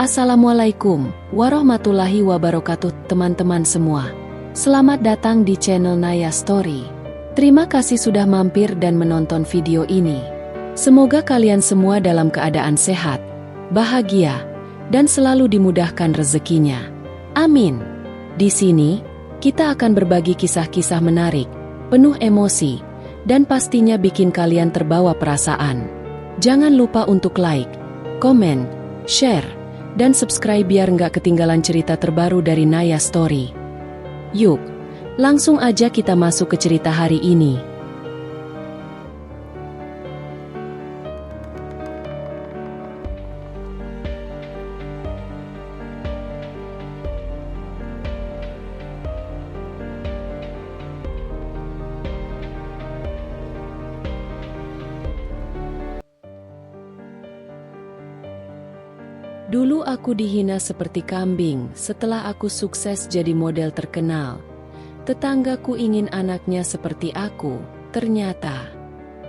Assalamualaikum warahmatullahi wabarakatuh teman-teman semua. Selamat datang di channel Naya Story. Terima kasih sudah mampir dan menonton video ini. Semoga kalian semua dalam keadaan sehat, bahagia, dan selalu dimudahkan rezekinya. Amin. Di sini, kita akan berbagi kisah-kisah menarik, penuh emosi, dan pastinya bikin kalian terbawa perasaan. Jangan lupa untuk like, komen, share, dan subscribe biar nggak ketinggalan cerita terbaru dari Naya Story. Yuk, langsung aja kita masuk ke cerita hari ini. Dulu aku dihina seperti kambing setelah aku sukses jadi model terkenal. Tetanggaku ingin anaknya seperti aku, ternyata.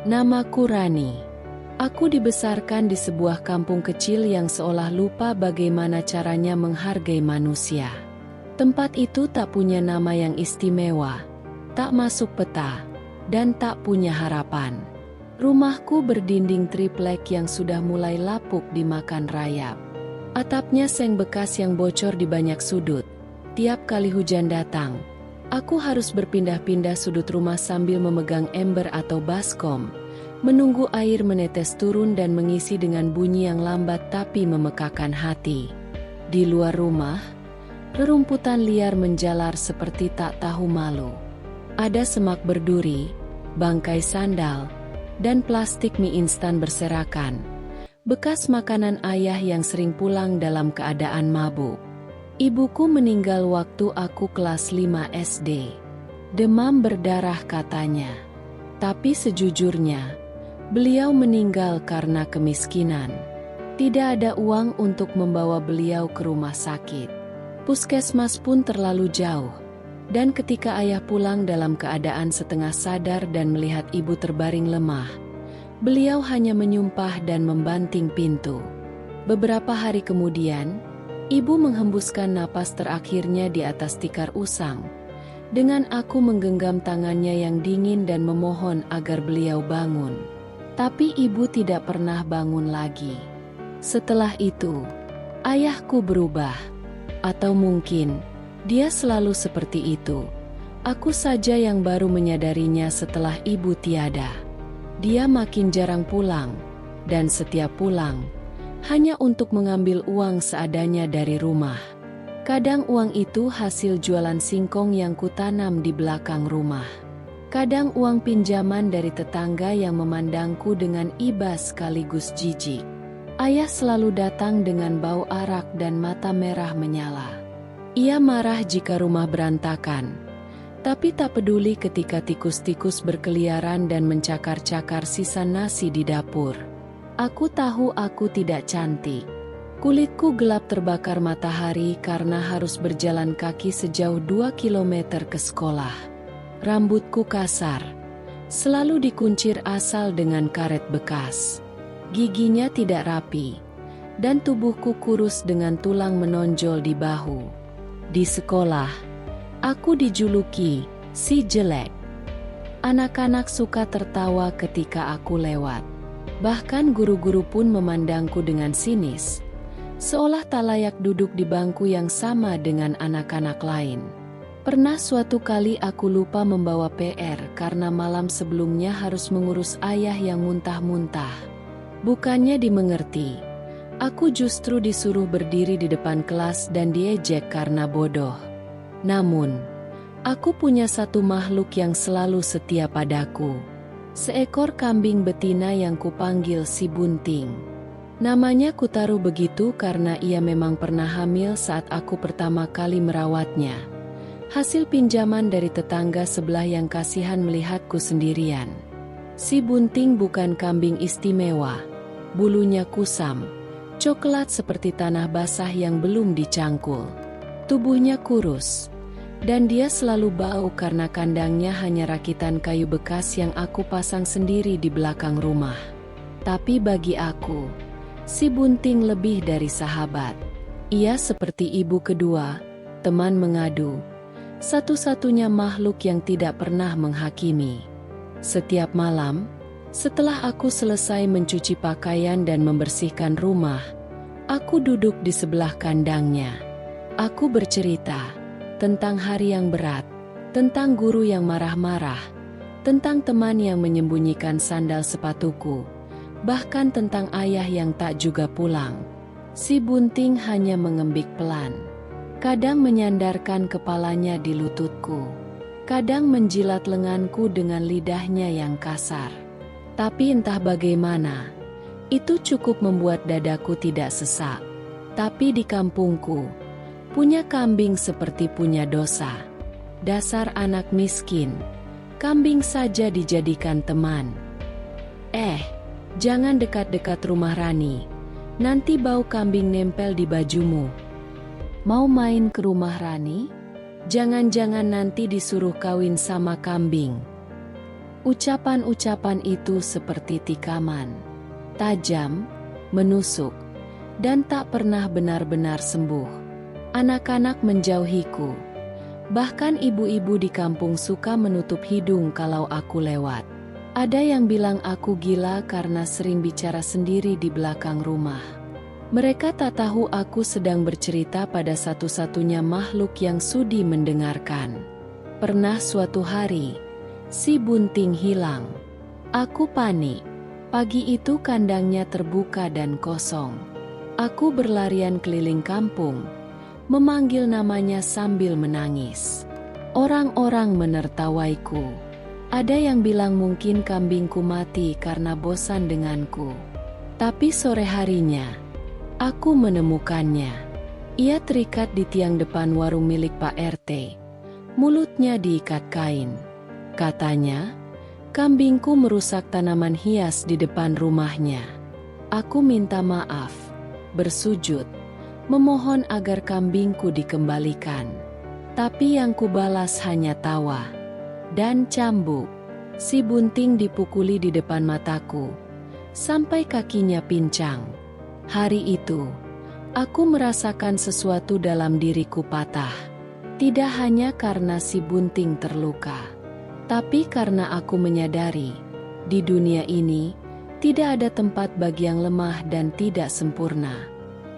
Namaku Rani. Aku dibesarkan di sebuah kampung kecil yang seolah lupa bagaimana caranya menghargai manusia. Tempat itu tak punya nama yang istimewa, tak masuk peta, dan tak punya harapan. Rumahku berdinding triplek yang sudah mulai lapuk dimakan rayap. Atapnya seng bekas yang bocor di banyak sudut. Tiap kali hujan datang, aku harus berpindah-pindah sudut rumah sambil memegang ember atau baskom, menunggu air menetes turun dan mengisi dengan bunyi yang lambat tapi memekakan hati. Di luar rumah, rerumputan liar menjalar seperti tak tahu malu. Ada semak berduri, bangkai sandal, dan plastik mie instan berserakan. Bekas makanan ayah yang sering pulang dalam keadaan mabuk. Ibuku meninggal waktu aku kelas 5 SD. Demam berdarah katanya. Tapi sejujurnya, beliau meninggal karena kemiskinan. Tidak ada uang untuk membawa beliau ke rumah sakit. Puskesmas pun terlalu jauh. Dan ketika ayah pulang dalam keadaan setengah sadar dan melihat ibu terbaring lemah, beliau hanya menyumpah dan membanting pintu. Beberapa hari kemudian, ibu menghembuskan napas terakhirnya di atas tikar usang. Dengan aku menggenggam tangannya yang dingin dan memohon agar beliau bangun. Tapi ibu tidak pernah bangun lagi. Setelah itu, ayahku berubah. Atau mungkin, dia selalu seperti itu. Aku saja yang baru menyadarinya setelah ibu tiada. Dia makin jarang pulang, dan setiap pulang, hanya untuk mengambil uang seadanya dari rumah. Kadang uang itu hasil jualan singkong yang kutanam di belakang rumah. Kadang uang pinjaman dari tetangga yang memandangku dengan iba sekaligus jijik. Ayah selalu datang dengan bau arak dan mata merah menyala. Ia marah jika rumah berantakan. Tapi tak peduli ketika tikus-tikus berkeliaran dan mencakar-cakar sisa nasi di dapur. Aku tahu aku tidak cantik. Kulitku gelap terbakar matahari karena harus berjalan kaki sejauh 2 kilometer ke sekolah. Rambutku kasar, selalu dikuncir asal dengan karet bekas. Giginya tidak rapi, dan tubuhku kurus dengan tulang menonjol di bahu. Di sekolah, aku dijuluki si jelek. Anak-anak suka tertawa ketika aku lewat. Bahkan guru-guru pun memandangku dengan sinis, seolah tak layak duduk di bangku yang sama dengan anak-anak lain. Pernah suatu kali aku lupa membawa PR karena malam sebelumnya harus mengurus ayah yang muntah-muntah. Bukannya dimengerti, aku justru disuruh berdiri di depan kelas dan diejek karena bodoh. Namun, aku punya satu makhluk yang selalu setia padaku. Seekor kambing betina yang kupanggil si Bunting. Namanya kutaruh begitu karena ia memang pernah hamil saat aku pertama kali merawatnya. Hasil pinjaman dari tetangga sebelah yang kasihan melihatku sendirian. Si Bunting bukan kambing istimewa. Bulunya kusam, coklat seperti tanah basah yang belum dicangkul. Tubuhnya kurus. Dan dia selalu bau karena kandangnya hanya rakitan kayu bekas yang aku pasang sendiri di belakang rumah. Tapi bagi aku, si Bunting lebih dari sahabat. Ia seperti ibu kedua, teman mengadu, satu-satunya makhluk yang tidak pernah menghakimi. Setiap malam, setelah aku selesai mencuci pakaian dan membersihkan rumah, aku duduk di sebelah kandangnya. Aku bercerita tentang hari yang berat, tentang guru yang marah-marah, tentang teman yang menyembunyikan sandal sepatuku, bahkan tentang ayah yang tak juga pulang. Si bunting hanya mengembik pelan. Kadang menyandarkan kepalanya di lututku. Kadang menjilat lenganku dengan lidahnya yang kasar. Tapi entah bagaimana, itu cukup membuat dadaku tidak sesak. Tapi di kampungku, punya kambing seperti punya dosa. Dasar anak miskin, kambing saja dijadikan teman. Jangan dekat-dekat rumah Rani. Nanti bau kambing nempel di bajumu. Mau main ke rumah Rani? Jangan-jangan nanti disuruh kawin sama kambing. Ucapan-ucapan itu seperti tikaman. Tajam, menusuk, dan tak pernah benar-benar sembuh. Anak-anak menjauhiku. Bahkan ibu-ibu di kampung suka menutup hidung kalau aku lewat. Ada yang bilang aku gila karena sering bicara sendiri di belakang rumah. Mereka tak tahu aku sedang bercerita pada satu-satunya makhluk yang sudi mendengarkan. Pernah suatu hari, si bunting hilang. Aku panik. Pagi itu kandangnya terbuka dan kosong. Aku berlarian keliling kampung, memanggil namanya sambil menangis. Orang-orang menertawaiku. Ada yang bilang mungkin kambingku mati karena bosan denganku. Tapi sore harinya, aku menemukannya. Ia terikat di tiang depan warung milik Pak RT. Mulutnya diikat kain. Katanya, kambingku merusak tanaman hias di depan rumahnya. Aku minta maaf, bersujud, memohon agar kambingku dikembalikan. Tapi yang kubalas hanya tawa dan cambuk. Si bunting dipukuli di depan mataku, sampai kakinya pincang. Hari itu, aku merasakan sesuatu dalam diriku patah. Tidak hanya karena si bunting terluka, tapi karena aku menyadari, di dunia ini, tidak ada tempat bagi yang lemah dan tidak sempurna.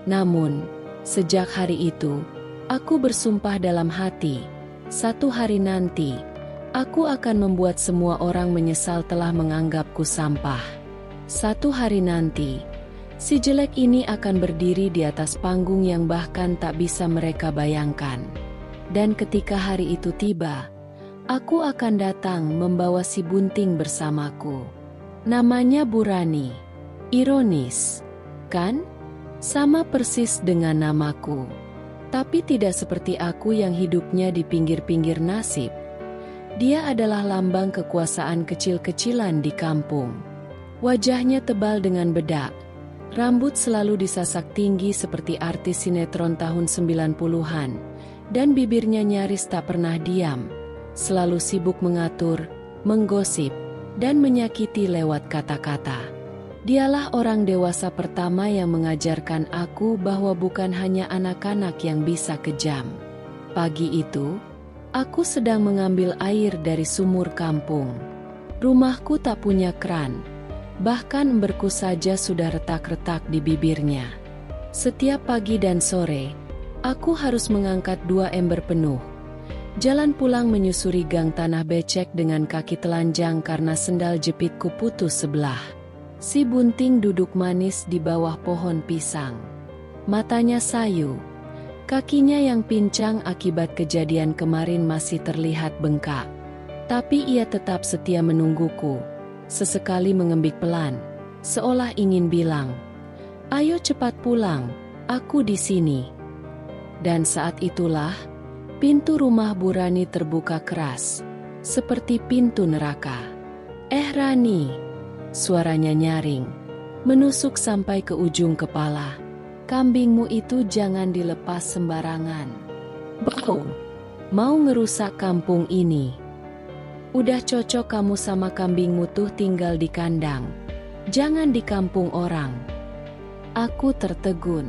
Namun, sejak hari itu, aku bersumpah dalam hati, satu hari nanti, aku akan membuat semua orang menyesal telah menganggapku sampah. Satu hari nanti, si jelek ini akan berdiri di atas panggung yang bahkan tak bisa mereka bayangkan. Dan ketika hari itu tiba, aku akan datang membawa si bunting bersamaku. Namanya Bu Rani. Ironis, kan? Sama persis dengan namaku. Tapi tidak seperti aku yang hidupnya di pinggir-pinggir nasib. Dia adalah lambang kekuasaan kecil-kecilan di kampung. Wajahnya tebal dengan bedak. Rambut selalu disasak tinggi seperti artis sinetron tahun 90-an. Dan bibirnya nyaris tak pernah diam. Selalu sibuk mengatur, menggosip, dan menyakiti lewat kata-kata. Dialah orang dewasa pertama yang mengajarkan aku bahwa bukan hanya anak-anak yang bisa kejam. Pagi itu, aku sedang mengambil air dari sumur kampung. Rumahku tak punya keran, bahkan emberku saja sudah retak-retak di bibirnya. Setiap pagi dan sore, aku harus mengangkat 2 ember penuh. Jalan pulang menyusuri gang tanah becek dengan kaki telanjang karena sendal jepitku putus sebelah. Si bunting duduk manis di bawah pohon pisang. Matanya sayu. Kakinya yang pincang akibat kejadian kemarin masih terlihat bengkak. Tapi ia tetap setia menungguku. Sesekali mengembik pelan, seolah ingin bilang, "Ayo cepat pulang, aku di sini." Dan saat itulah, pintu rumah Bu Rani terbuka keras, seperti pintu neraka. Rani," suaranya nyaring, menusuk sampai ke ujung kepala. "Kambingmu itu jangan dilepas sembarangan. Bau, mau ngerusak kampung ini. Udah cocok kamu sama kambingmu tuh tinggal di kandang, jangan di kampung orang." Aku tertegun.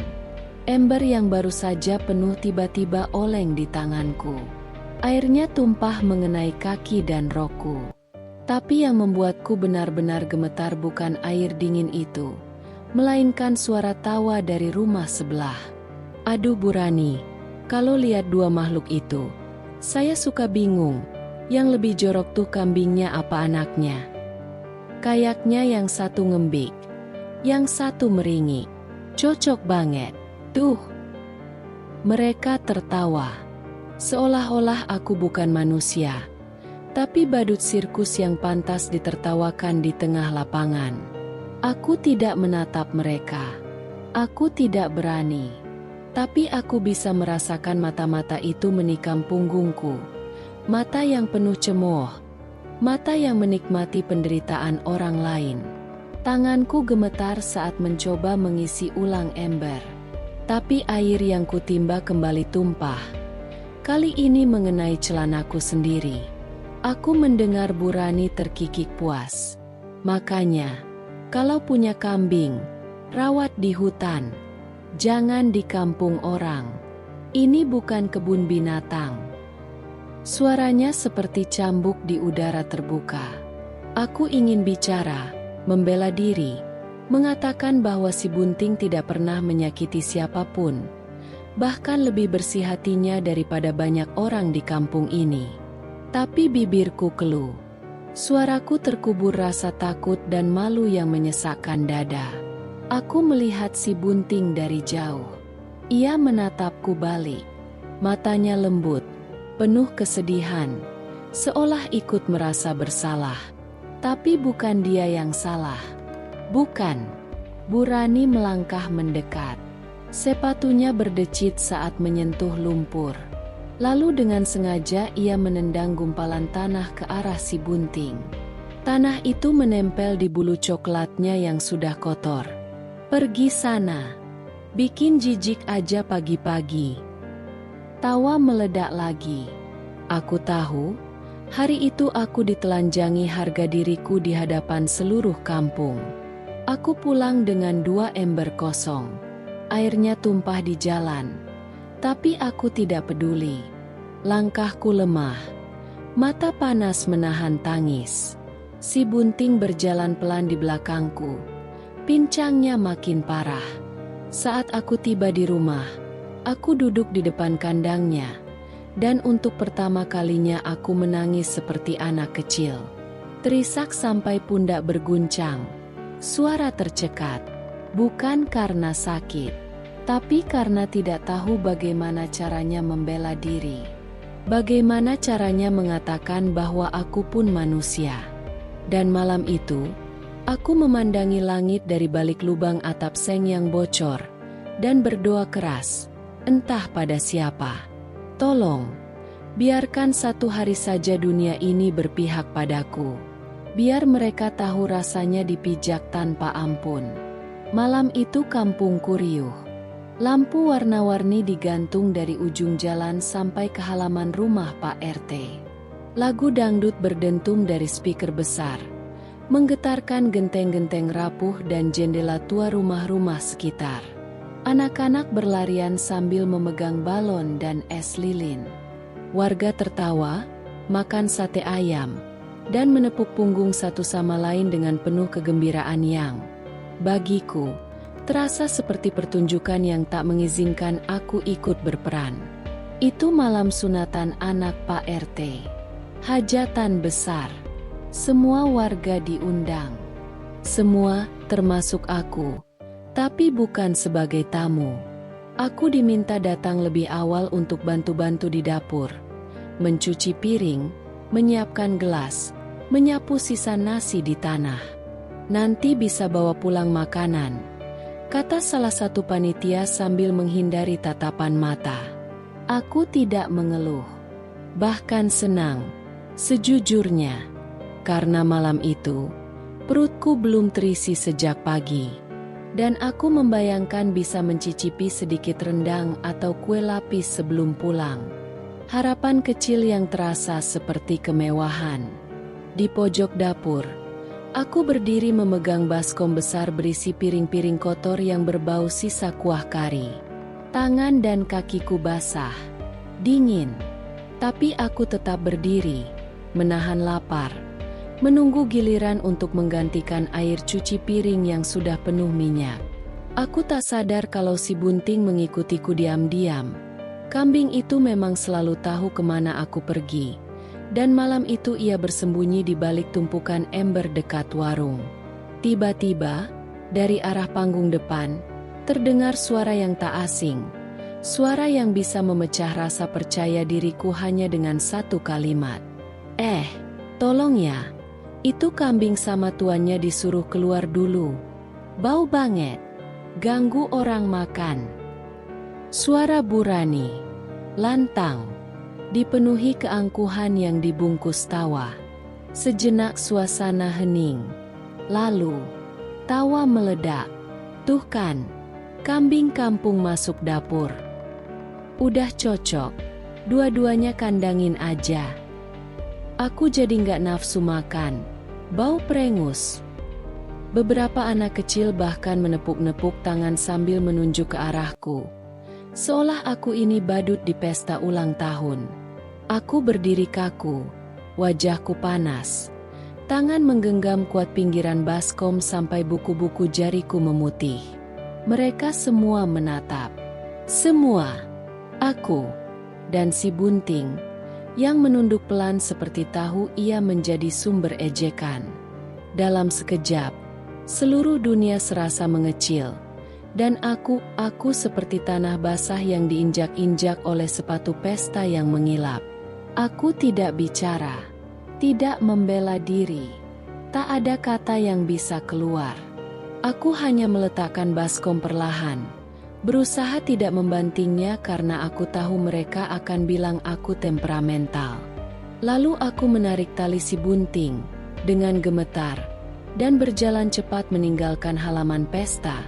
Ember yang baru saja penuh tiba-tiba oleng di tanganku. Airnya tumpah mengenai kaki dan rokku. Tapi yang membuatku benar-benar gemetar bukan air dingin itu, melainkan suara tawa dari rumah sebelah. Aduh Bu Rani, kalau lihat dua makhluk itu, saya suka bingung. Yang lebih jorok tuh kambingnya apa anaknya. Kayaknya yang satu ngembik, yang satu meringik. Cocok banget. Tuh. Mereka tertawa. Seolah-olah aku bukan manusia, tapi badut sirkus yang pantas ditertawakan di tengah lapangan. Aku tidak menatap mereka. Aku tidak berani. Tapi aku bisa merasakan mata-mata itu menikam punggungku. Mata yang penuh cemooh. Mata yang menikmati penderitaan orang lain. Tanganku gemetar saat mencoba mengisi ulang ember. Tapi air yang kutimba kembali tumpah. Kali ini mengenai celanaku sendiri. Aku mendengar Bu Rani terkikik puas. Makanya, kalau punya kambing, rawat di hutan. Jangan di kampung orang. Ini bukan kebun binatang. Suaranya seperti cambuk di udara terbuka. Aku ingin bicara, membela diri. Mengatakan bahwa si bunting tidak pernah menyakiti siapapun, bahkan lebih bersih hatinya daripada banyak orang di kampung ini. Tapi bibirku keluh. Suaraku terkubur rasa takut dan malu yang menyesakkan dada. Aku melihat si bunting dari jauh. Ia menatapku balik. Matanya lembut, penuh kesedihan, seolah ikut merasa bersalah. Tapi bukan dia yang salah. Bukan. Bu Rani melangkah mendekat. Sepatunya berdecit saat menyentuh lumpur. Lalu dengan sengaja ia menendang gumpalan tanah ke arah si bunting. Tanah itu menempel di bulu coklatnya yang sudah kotor. Pergi sana. Bikin jijik aja pagi-pagi. Tawa meledak lagi. Aku tahu, hari itu aku ditelanjangi harga diriku di hadapan seluruh kampung. Aku pulang dengan 2 ember kosong. Airnya tumpah di jalan. Tapi aku tidak peduli. Langkahku lemah. Mata panas menahan tangis. Si bunting berjalan pelan di belakangku. Pincangnya makin parah. Saat aku tiba di rumah, aku duduk di depan kandangnya. Dan untuk pertama kalinya aku menangis seperti anak kecil. Terisak sampai pundak berguncang. Suara tercekat, bukan karena sakit, tapi karena tidak tahu bagaimana caranya membela diri. Bagaimana caranya mengatakan bahwa aku pun manusia. Dan malam itu, aku memandangi langit dari balik lubang atap seng yang bocor, dan berdoa keras, entah pada siapa. Tolong, biarkan satu hari saja dunia ini berpihak padaku. Biar mereka tahu rasanya dipijak tanpa ampun. Malam itu kampungku riuh. Lampu warna-warni digantung dari ujung jalan sampai ke halaman rumah Pak RT. Lagu dangdut berdentum dari speaker besar, menggetarkan genteng-genteng rapuh dan jendela tua rumah-rumah sekitar. Anak-anak berlarian sambil memegang balon dan es lilin. Warga tertawa, makan sate ayam, dan menepuk punggung satu sama lain dengan penuh kegembiraan yang, bagiku, terasa seperti pertunjukan yang tak mengizinkan aku ikut berperan. Itu malam sunatan anak Pak RT. Hajatan besar. Semua warga diundang. Semua, termasuk aku. Tapi bukan sebagai tamu. Aku diminta datang lebih awal untuk bantu-bantu di dapur. Mencuci piring, menyiapkan gelas, menyapu sisa nasi di tanah. Nanti bisa bawa pulang makanan, kata salah satu panitia sambil menghindari tatapan mata. Aku tidak mengeluh, bahkan senang, sejujurnya. Karena malam itu, perutku belum terisi sejak pagi. Dan aku membayangkan bisa mencicipi sedikit rendang atau kue lapis sebelum pulang. Harapan kecil yang terasa seperti kemewahan. Di pojok dapur, aku berdiri memegang baskom besar berisi piring-piring kotor yang berbau sisa kuah kari. Tangan dan kakiku basah, dingin. Tapi aku tetap berdiri, menahan lapar, menunggu giliran untuk menggantikan air cuci piring yang sudah penuh minyak. Aku tak sadar kalau si bunting mengikutiku diam-diam. Kambing itu memang selalu tahu kemana aku pergi. Dan malam itu ia bersembunyi di balik tumpukan ember dekat warung. Tiba-tiba, dari arah panggung depan, terdengar suara yang tak asing. Suara yang bisa memecah rasa percaya diriku hanya dengan satu kalimat. Tolong ya. Itu kambing sama tuannya disuruh keluar dulu. Bau banget. Ganggu orang makan. Suara Burani. Lantang. Dipenuhi keangkuhan yang dibungkus tawa. Sejenak suasana hening. Lalu, tawa meledak. Tuh kan, kambing kampung masuk dapur. Udah cocok, dua-duanya kandangin aja. Aku jadi nggak nafsu makan, bau perengus. Beberapa anak kecil bahkan menepuk-nepuk tangan sambil menunjuk ke arahku. Seolah aku ini badut di pesta ulang tahun. Aku berdiri kaku, wajahku panas. Tangan menggenggam kuat pinggiran baskom sampai buku-buku jariku memutih. Mereka semua menatap. Semua. Aku. Dan si bunting. Yang menunduk pelan seperti tahu ia menjadi sumber ejekan. Dalam sekejap, seluruh dunia serasa mengecil. Dan aku seperti tanah basah yang diinjak-injak oleh sepatu pesta yang mengilap. Aku tidak bicara. Tidak membela diri. Tak ada kata yang bisa keluar. Aku hanya meletakkan baskom perlahan. Berusaha tidak membantingnya karena aku tahu mereka akan bilang aku temperamental. Lalu aku menarik tali si bunting dengan gemetar dan berjalan cepat meninggalkan halaman pesta.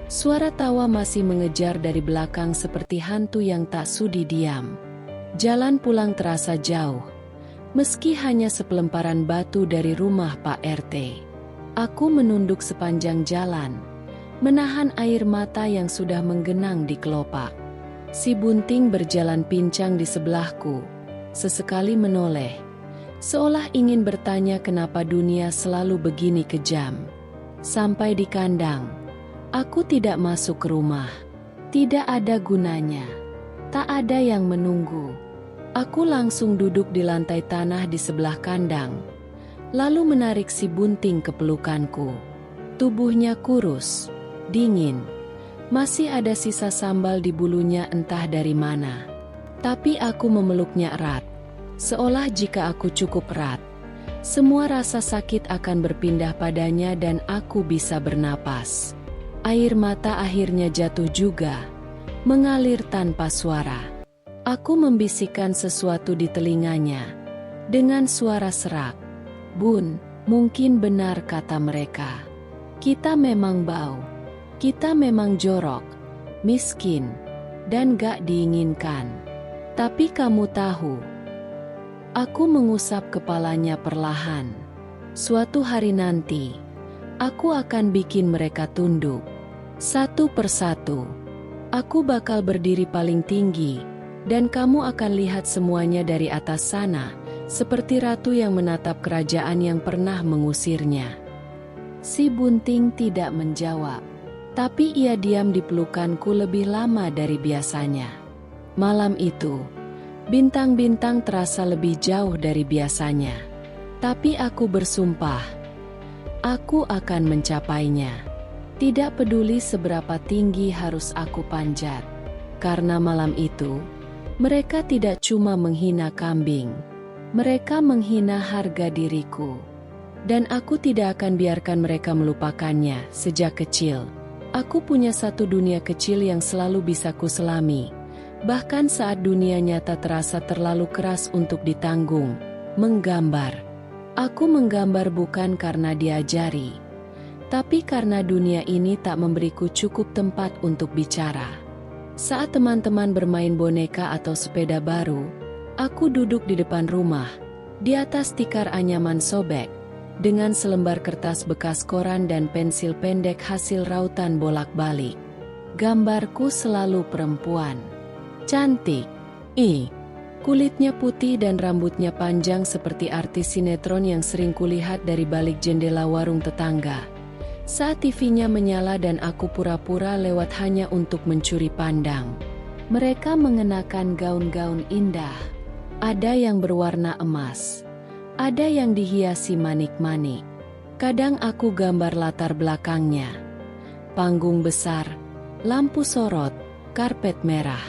Suara tawa masih mengejar dari belakang seperti hantu yang tak sudi diam. Jalan pulang terasa jauh. Meski hanya sepelemparan batu dari rumah Pak RT. Aku menunduk sepanjang jalan, menahan air mata yang sudah menggenang di kelopak. Si bunting berjalan pincang di sebelahku, sesekali menoleh, seolah ingin bertanya kenapa dunia selalu begini kejam. Sampai di kandang, aku tidak masuk ke rumah. Tidak ada gunanya. Tak ada yang menunggu. Aku langsung duduk di lantai tanah di sebelah kandang, lalu menarik si bunting ke pelukanku. Tubuhnya kurus, dingin, masih ada sisa sambal di bulunya entah dari mana. Tapi aku memeluknya erat, seolah jika aku cukup erat, semua rasa sakit akan berpindah padanya dan aku bisa bernapas. Air mata akhirnya jatuh juga, mengalir tanpa suara. Aku membisikkan sesuatu di telinganya, dengan suara serak. Bun, mungkin benar kata mereka. Kita memang bau. Kita memang jorok, miskin, dan gak diinginkan. Tapi kamu tahu. Aku mengusap kepalanya perlahan. Suatu hari nanti, aku akan bikin mereka tunduk. Satu persatu. Aku bakal berdiri paling tinggi. Dan kamu akan lihat semuanya dari atas sana, seperti ratu yang menatap kerajaan yang pernah mengusirnya. Si bunting tidak menjawab, tapi ia diam di pelukanku lebih lama dari biasanya. Malam itu, bintang-bintang terasa lebih jauh dari biasanya. Tapi aku bersumpah, aku akan mencapainya. Tidak peduli seberapa tinggi harus aku panjat. Karena malam itu, mereka tidak cuma menghina kambing, mereka menghina harga diriku. Dan aku tidak akan biarkan mereka melupakannya. Sejak kecil, aku punya satu dunia kecil yang selalu bisa kuselami. Bahkan saat dunia nyata terasa terlalu keras untuk ditanggung. Menggambar. Aku menggambar bukan karena diajari, tapi karena dunia ini tak memberiku cukup tempat untuk bicara. Saat teman-teman bermain boneka atau sepeda baru, aku duduk di depan rumah, di atas tikar anyaman sobek, dengan selembar kertas bekas koran dan pensil pendek hasil rautan bolak-balik. Gambarku selalu perempuan. Cantik. Kulitnya putih dan rambutnya panjang seperti artis sinetron yang sering kulihat dari balik jendela warung tetangga. Saat TV-nya menyala dan aku pura-pura lewat hanya untuk mencuri pandang. Mereka mengenakan gaun-gaun indah. Ada yang berwarna emas. Ada yang dihiasi manik-manik. Kadang aku gambar latar belakangnya. Panggung besar, lampu sorot, karpet merah.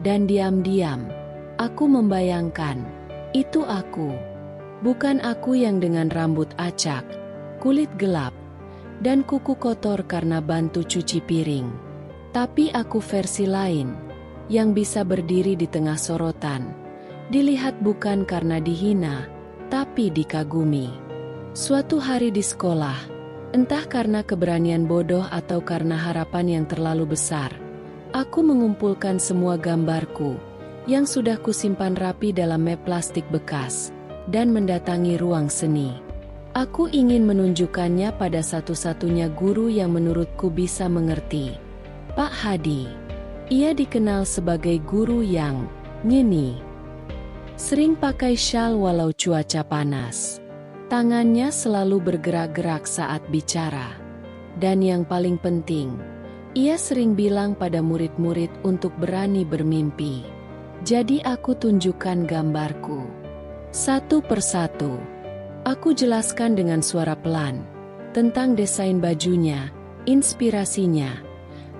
Dan diam-diam, aku membayangkan, itu aku. Bukan aku yang dengan rambut acak, kulit gelap, dan kuku kotor karena bantu cuci piring. Tapi aku versi lain, yang bisa berdiri di tengah sorotan. Dilihat bukan karena dihina, tapi dikagumi. Suatu hari di sekolah, entah karena keberanian bodoh atau karena harapan yang terlalu besar, aku mengumpulkan semua gambarku, yang sudah kusimpan rapi dalam map plastik bekas, dan mendatangi ruang seni. Aku ingin menunjukkannya pada satu-satunya guru yang menurutku bisa mengerti. Pak Hadi. Ia dikenal sebagai guru yang nyeni. Sering pakai syal walau cuaca panas. Tangannya selalu bergerak-gerak saat bicara. Dan yang paling penting, ia sering bilang pada murid-murid untuk berani bermimpi. Jadi aku tunjukkan gambarku. Satu persatu. Aku jelaskan dengan suara pelan tentang desain bajunya, inspirasinya,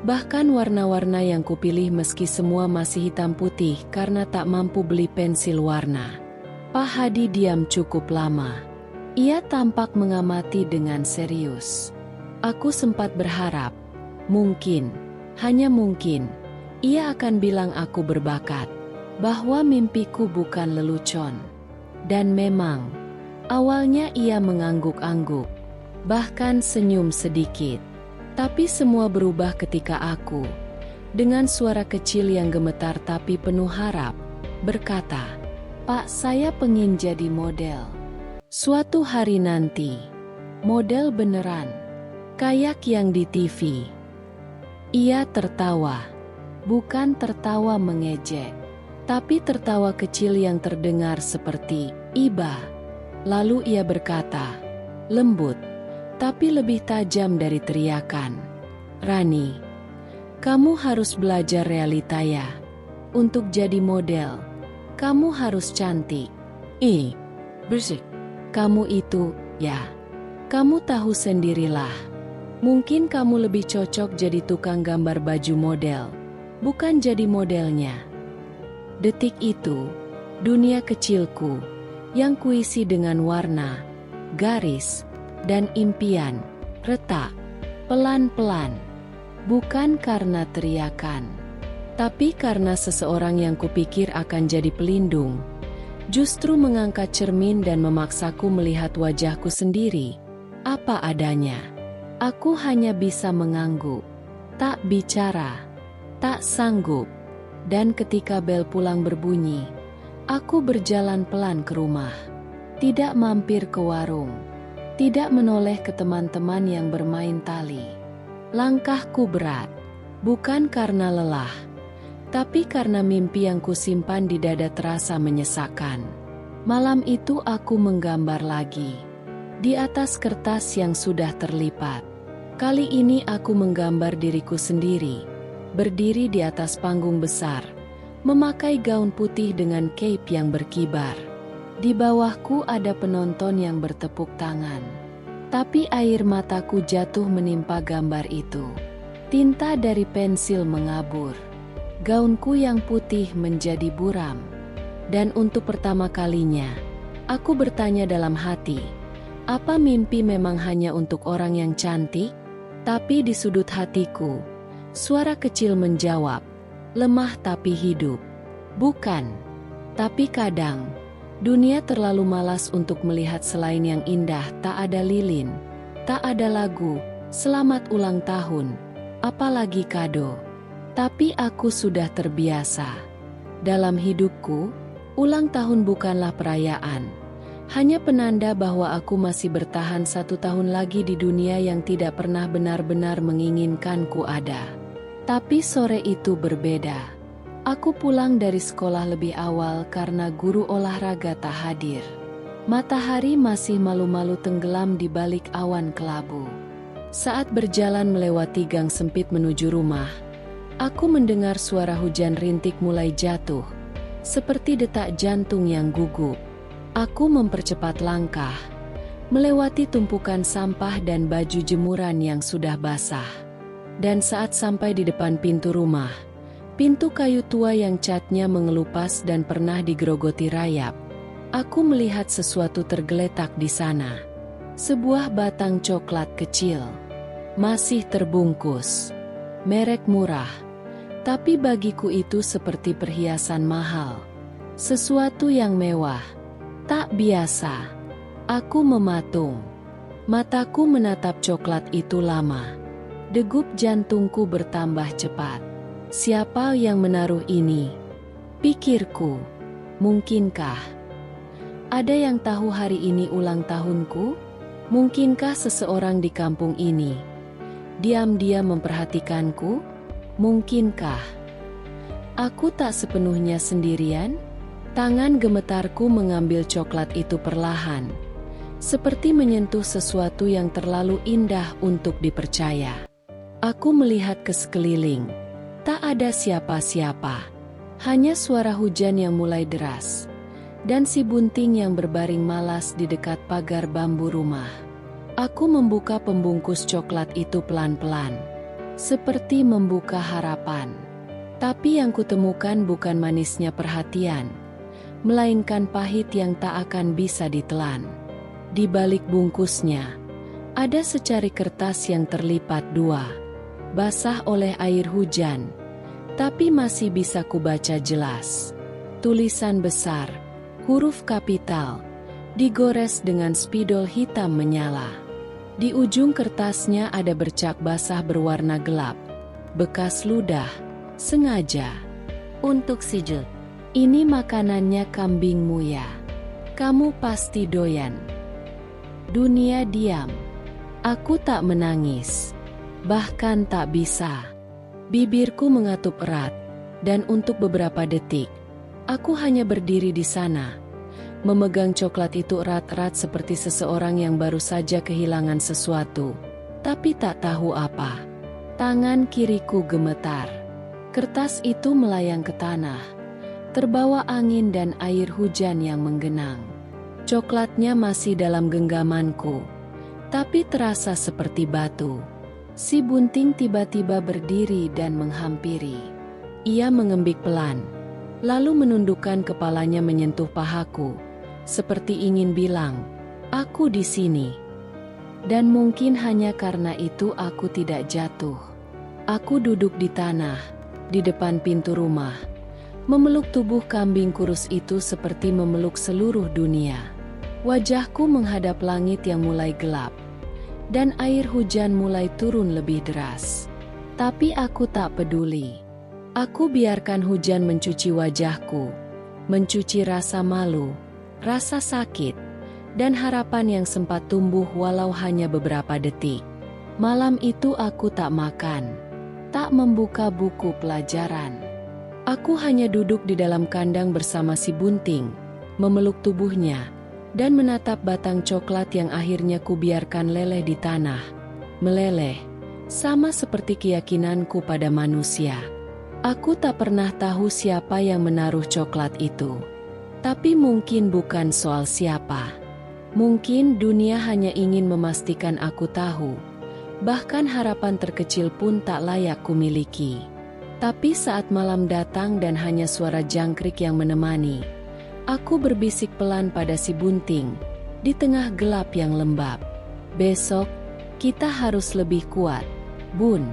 bahkan warna-warna yang kupilih meski semua masih hitam putih karena tak mampu beli pensil warna. Pak Hadi diam cukup lama. Ia tampak mengamati dengan serius. Aku sempat berharap, mungkin, hanya mungkin, ia akan bilang aku berbakat, bahwa mimpiku bukan lelucon. Dan memang, awalnya ia mengangguk-angguk, bahkan senyum sedikit. Tapi semua berubah ketika aku, dengan suara kecil yang gemetar tapi penuh harap, berkata, "Pak, saya pengen jadi model. Suatu hari nanti, model beneran, kayak yang di TV." Ia tertawa, bukan tertawa mengejek, tapi tertawa kecil yang terdengar seperti iba. Lalu ia berkata, lembut, tapi lebih tajam dari teriakan, "Rani, kamu harus belajar realita ya. Untuk jadi model, kamu harus cantik. Bersih. Kamu itu, ya. Kamu tahu sendirilah. Mungkin kamu lebih cocok jadi tukang gambar baju model, bukan jadi modelnya." Detik itu, dunia kecilku, yang kuisi dengan warna, garis, dan impian, retak, pelan-pelan. Bukan karena teriakan, tapi karena seseorang yang kupikir akan jadi pelindung, justru mengangkat cermin dan memaksaku melihat wajahku sendiri, apa adanya. Aku hanya bisa mengangguk, tak bicara, tak sanggup. Dan ketika bel pulang berbunyi, aku berjalan pelan ke rumah. Tidak mampir ke warung. Tidak menoleh ke teman-teman yang bermain tali. Langkahku berat, bukan karena lelah, tapi karena mimpi yang kusimpan di dada terasa menyesakkan. Malam itu aku menggambar lagi, di atas kertas yang sudah terlipat. Kali ini aku menggambar diriku sendiri, berdiri di atas panggung besar, memakai gaun putih dengan cape yang berkibar. Di bawahku ada penonton yang bertepuk tangan. Tapi air mataku jatuh menimpa gambar itu. Tinta dari pensil mengabur. Gaunku yang putih menjadi buram. Dan untuk pertama kalinya, aku bertanya dalam hati, apa mimpi memang hanya untuk orang yang cantik? Tapi di sudut hatiku, suara kecil menjawab, lemah tapi hidup. Bukan, tapi kadang, dunia terlalu malas untuk melihat selain yang indah. Tak ada lilin, tak ada lagu, selamat ulang tahun, apalagi kado. Tapi aku sudah terbiasa. Dalam hidupku, ulang tahun bukanlah perayaan. Hanya penanda bahwa aku masih bertahan 1 tahun lagi di dunia yang tidak pernah benar-benar menginginkanku ada. Tapi sore itu berbeda. Aku pulang dari sekolah lebih awal karena guru olahraga tak hadir. Matahari masih malu-malu tenggelam di balik awan kelabu. Saat berjalan melewati gang sempit menuju rumah, aku mendengar suara hujan rintik mulai jatuh, seperti detak jantung yang gugup. Aku mempercepat langkah, melewati tumpukan sampah dan baju jemuran yang sudah basah. Dan saat sampai di depan pintu rumah, pintu kayu tua yang catnya mengelupas dan pernah digerogoti rayap, aku melihat sesuatu tergeletak di sana. Sebuah batang coklat kecil, masih terbungkus, merek murah. Tapi bagiku itu seperti perhiasan mahal, sesuatu yang mewah, tak biasa. Aku mematung. Mataku menatap coklat itu lama. Degup jantungku bertambah cepat. Siapa yang menaruh ini? Pikirku. Mungkinkah ada yang tahu hari ini ulang tahunku? Mungkinkah seseorang di kampung ini diam-diam memperhatikanku? Mungkinkah aku tak sepenuhnya sendirian? Tangan gemetarku mengambil coklat itu perlahan, seperti menyentuh sesuatu yang terlalu indah untuk dipercaya. Aku melihat ke sekeliling. Tak ada siapa-siapa. Hanya suara hujan yang mulai deras, dan si bunting yang berbaring malas di dekat pagar bambu rumah. Aku membuka pembungkus coklat itu pelan-pelan, seperti membuka harapan. Tapi yang kutemukan bukan manisnya perhatian, melainkan pahit yang tak akan bisa ditelan. Di balik bungkusnya, ada secari kertas yang terlipat dua, basah oleh air hujan, tapi masih bisa kubaca jelas. Tulisan besar, huruf kapital, digores dengan spidol hitam menyala. Di ujung kertasnya ada bercak basah berwarna gelap, bekas ludah, sengaja untuk si Jut. Ini makanannya kambingmu ya. Kamu pasti doyan. Dunia diam. Aku tak menangis. Bahkan tak bisa. Bibirku mengatup erat. Dan untuk beberapa detik, aku hanya berdiri di sana, memegang coklat itu erat-erat seperti seseorang yang baru saja kehilangan sesuatu, tapi tak tahu apa. Tangan kiriku gemetar. Kertas itu melayang ke tanah, terbawa angin dan air hujan yang menggenang. Coklatnya masih dalam genggamanku, tapi terasa seperti batu. Si bunting tiba-tiba berdiri dan menghampiri. Ia mengembik pelan, lalu menundukkan kepalanya menyentuh pahaku, seperti ingin bilang, "Aku di sini." Dan mungkin hanya karena itu aku tidak jatuh. Aku duduk di tanah, di depan pintu rumah, memeluk tubuh kambing kurus itu seperti memeluk seluruh dunia. Wajahku menghadap langit yang mulai gelap, dan air hujan mulai turun lebih deras. Tapi aku tak peduli. Aku biarkan hujan mencuci wajahku, mencuci rasa malu, rasa sakit, dan harapan yang sempat tumbuh walau hanya beberapa detik. Malam itu aku tak makan, tak membuka buku pelajaran. Aku hanya duduk di dalam kandang bersama si bunting, memeluk tubuhnya, dan menatap batang coklat yang akhirnya kubiarkan leleh di tanah. Meleleh, sama seperti keyakinanku pada manusia. Aku tak pernah tahu siapa yang menaruh coklat itu. Tapi mungkin bukan soal siapa. Mungkin dunia hanya ingin memastikan aku tahu. Bahkan harapan terkecil pun tak layak kumiliki. Tapi saat malam datang dan hanya suara jangkrik yang menemani, aku berbisik pelan pada si bunting, di tengah gelap yang lembab. "Besok, kita harus lebih kuat, Bun.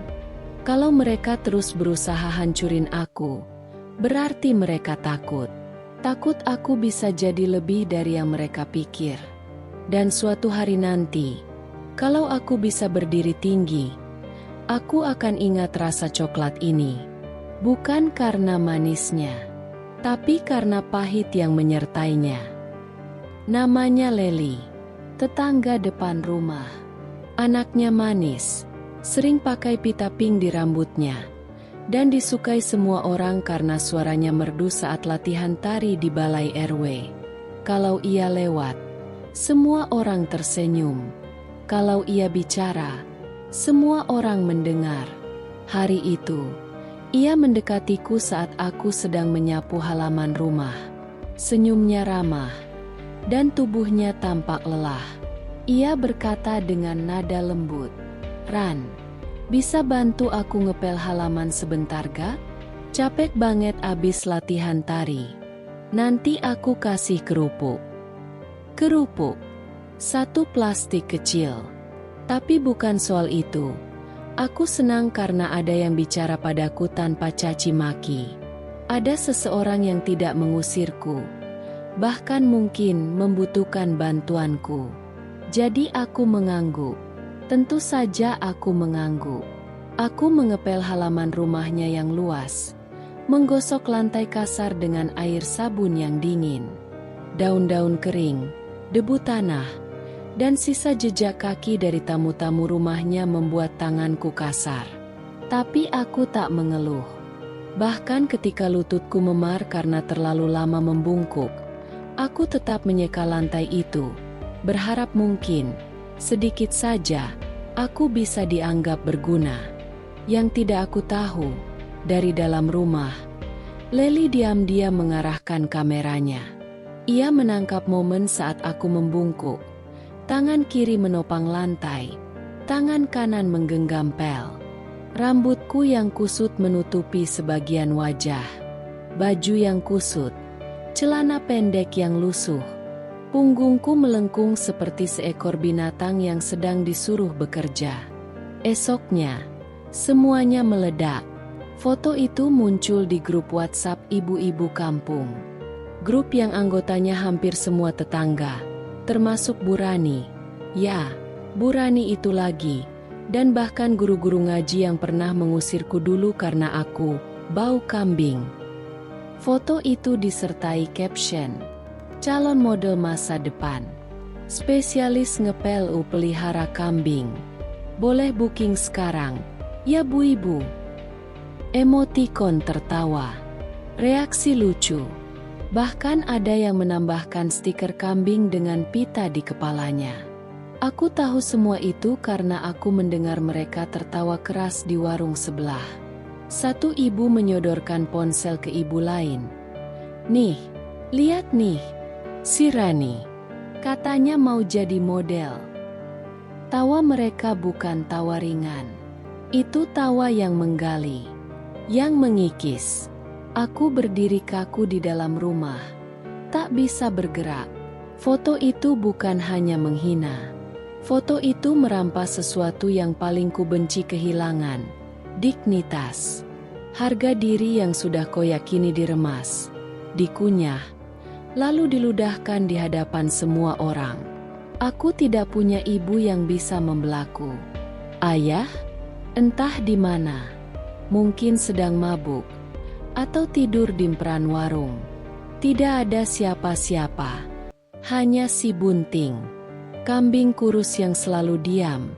Kalau mereka terus berusaha hancurin aku, berarti mereka takut. Takut aku bisa jadi lebih dari yang mereka pikir. Dan suatu hari nanti, kalau aku bisa berdiri tinggi, aku akan ingat rasa coklat ini. Bukan karena manisnya, tapi karena pahit yang menyertainya." Namanya Leli, tetangga depan rumah. Anaknya manis, sering pakai pita pink di rambutnya, dan disukai semua orang karena suaranya merdu saat latihan tari di balai RW. Kalau ia lewat, semua orang tersenyum. Kalau ia bicara, semua orang mendengar. Hari itu, ia mendekatiku saat aku sedang menyapu halaman rumah. Senyumnya ramah, dan tubuhnya tampak lelah. Ia berkata dengan nada lembut, "Ran, bisa bantu aku ngepel halaman sebentar gak? Capek banget abis latihan tari. Nanti aku kasih kerupuk." Kerupuk. Satu plastik kecil. Tapi bukan soal itu. Aku senang karena ada yang bicara padaku tanpa caci maki. Ada seseorang yang tidak mengusirku. Bahkan mungkin membutuhkan bantuanku. Jadi aku mengangguk. Tentu saja aku mengangguk. Aku mengepel halaman rumahnya yang luas. Menggosok lantai kasar dengan air sabun yang dingin. Daun-daun kering, debu tanah, dan sisa jejak kaki dari tamu-tamu rumahnya membuat tanganku kasar. Tapi aku tak mengeluh. Bahkan ketika lututku memar karena terlalu lama membungkuk, aku tetap menyeka lantai itu, berharap mungkin, sedikit saja, aku bisa dianggap berguna. Yang tidak aku tahu, dari dalam rumah, Leli diam-diam mengarahkan kameranya. Ia menangkap momen saat aku membungkuk. Tangan kiri menopang lantai, tangan kanan menggenggam pel. Rambutku yang kusut menutupi sebagian wajah. Baju yang kusut, celana pendek yang lusuh. Punggungku melengkung seperti seekor binatang yang sedang disuruh bekerja. Esoknya, semuanya meledak. Foto itu muncul di grup WhatsApp ibu-ibu kampung. Grup yang anggotanya hampir semua tetangga, termasuk Bu Rani. Ya, Bu Rani itu lagi. Dan bahkan guru-guru ngaji yang pernah mengusirku dulu karena aku bau kambing. Foto itu disertai caption, "Calon model masa depan. Spesialis ngepel pelihara kambing. Boleh booking sekarang, ya Bu Ibu." Emotikon tertawa. Reaksi lucu. Bahkan ada yang menambahkan stiker kambing dengan pita di kepalanya. Aku tahu semua itu karena aku mendengar mereka tertawa keras di warung sebelah. Satu ibu menyodorkan ponsel ke ibu lain. "Nih, lihat nih. Si Rani, katanya mau jadi model." Tawa mereka bukan tawa ringan. Itu tawa yang menggali, yang mengikis. Aku berdiri kaku di dalam rumah, tak bisa bergerak. Foto itu bukan hanya menghina. Foto itu merampas sesuatu yang paling kubenci kehilangan, dignitas. Harga diri yang sudah kau yakini diremas, dikunyah, lalu diludahkan di hadapan semua orang. Aku tidak punya ibu yang bisa membelaku. Ayah? Entah di mana. Mungkin sedang mabuk. Atau tidur di emperan warung. Tidak ada siapa-siapa. Hanya si Bunting. Kambing kurus yang selalu diam.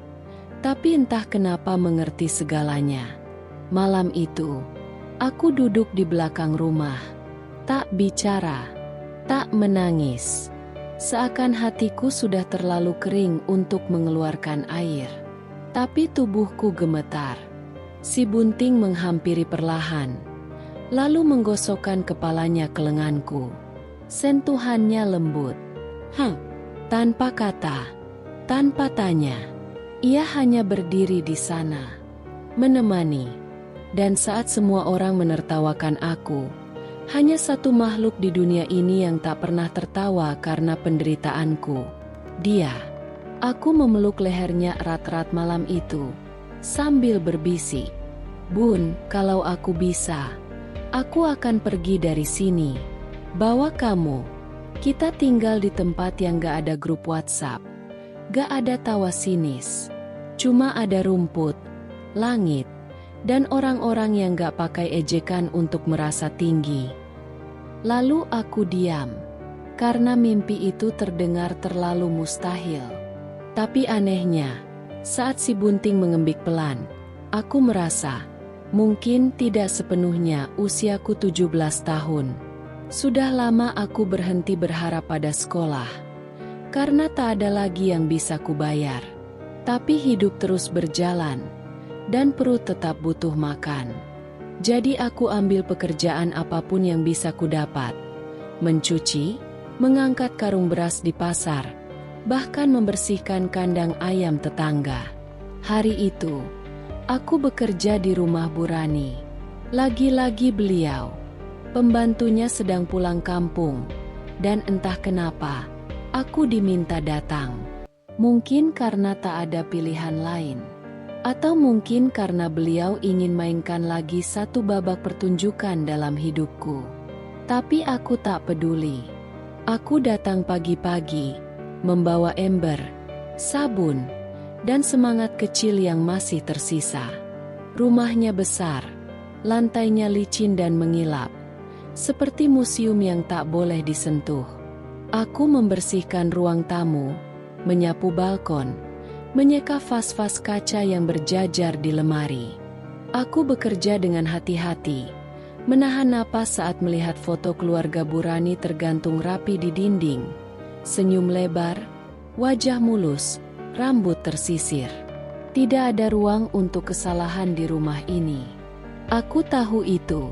Tapi entah kenapa mengerti segalanya. Malam itu, aku duduk di belakang rumah. Tak bicara. Tak menangis. Seakan hatiku sudah terlalu kering untuk mengeluarkan air. Tapi tubuhku gemetar. Si Bunting menghampiri perlahan, lalu menggosokkan kepalanya ke lenganku. Sentuhannya lembut. Tanpa kata, tanpa tanya. Ia hanya berdiri di sana, menemani. Dan saat semua orang menertawakan aku, hanya satu makhluk di dunia ini yang tak pernah tertawa karena penderitaanku. Dia. Aku memeluk lehernya erat-erat malam itu, sambil berbisik, "Bun, kalau aku bisa, aku akan pergi dari sini. Bawa kamu. Kita tinggal di tempat yang gak ada grup WhatsApp. Gak ada tawa sinis. Cuma ada rumput, langit, dan orang-orang yang gak pakai ejekan untuk merasa tinggi." Lalu aku diam, karena mimpi itu terdengar terlalu mustahil. Tapi anehnya, saat si Bunting mengembik pelan, aku merasa Mungkin tidak sepenuhnya usiaku 17 tahun. Sudah lama aku berhenti berharap pada sekolah. Karena tak ada lagi yang bisa kubayar. Tapi hidup terus berjalan. Dan perut tetap butuh makan. Jadi aku ambil pekerjaan apapun yang bisa kudapat. Mencuci, mengangkat karung beras di pasar, bahkan membersihkan kandang ayam tetangga. Hari itu, aku bekerja di rumah Bu Rani. Lagi-lagi beliau, pembantunya sedang pulang kampung, dan entah kenapa, aku diminta datang. Mungkin karena tak ada pilihan lain. Atau mungkin karena beliau ingin mainkan lagi satu babak pertunjukan dalam hidupku. Tapi aku tak peduli. Aku datang pagi-pagi, membawa ember, sabun, dan semangat kecil yang masih tersisa. Rumahnya besar, lantainya licin dan mengilap, seperti museum yang tak boleh disentuh. Aku membersihkan ruang tamu, menyapu balkon, menyeka vas-vas kaca yang berjajar di lemari. Aku bekerja dengan hati-hati, menahan napas saat melihat foto keluarga Bu Rani tergantung rapi di dinding. Senyum lebar, wajah mulus, rambut tersisir. Tidak ada ruang untuk kesalahan di rumah ini. Aku tahu itu.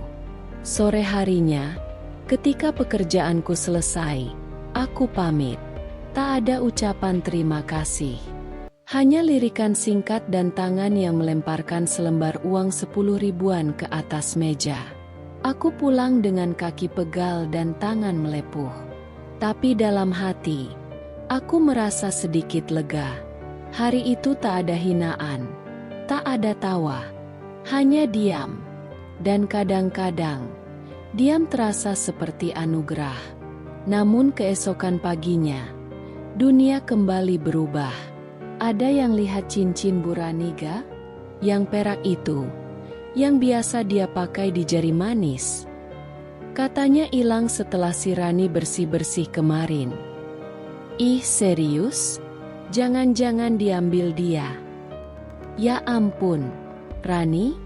Sore harinya, ketika pekerjaanku selesai, aku pamit. Tak ada ucapan terima kasih. Hanya lirikan singkat dan tangan yang melemparkan selembar uang 10 ribuan ke atas meja. Aku pulang dengan kaki pegal dan tangan melepuh. Tapi dalam hati, aku merasa sedikit lega. Hari itu tak ada hinaan, tak ada tawa, hanya diam. Dan kadang-kadang, diam terasa seperti anugerah. Namun keesokan paginya, dunia kembali berubah. Ada yang lihat cincin Bu Rani ga? Yang perak itu, yang biasa dia pakai di jari manis. Katanya hilang setelah si Rani bersih-bersih kemarin. Ih, serius? Jangan-jangan diambil dia. Ya ampun, Rani,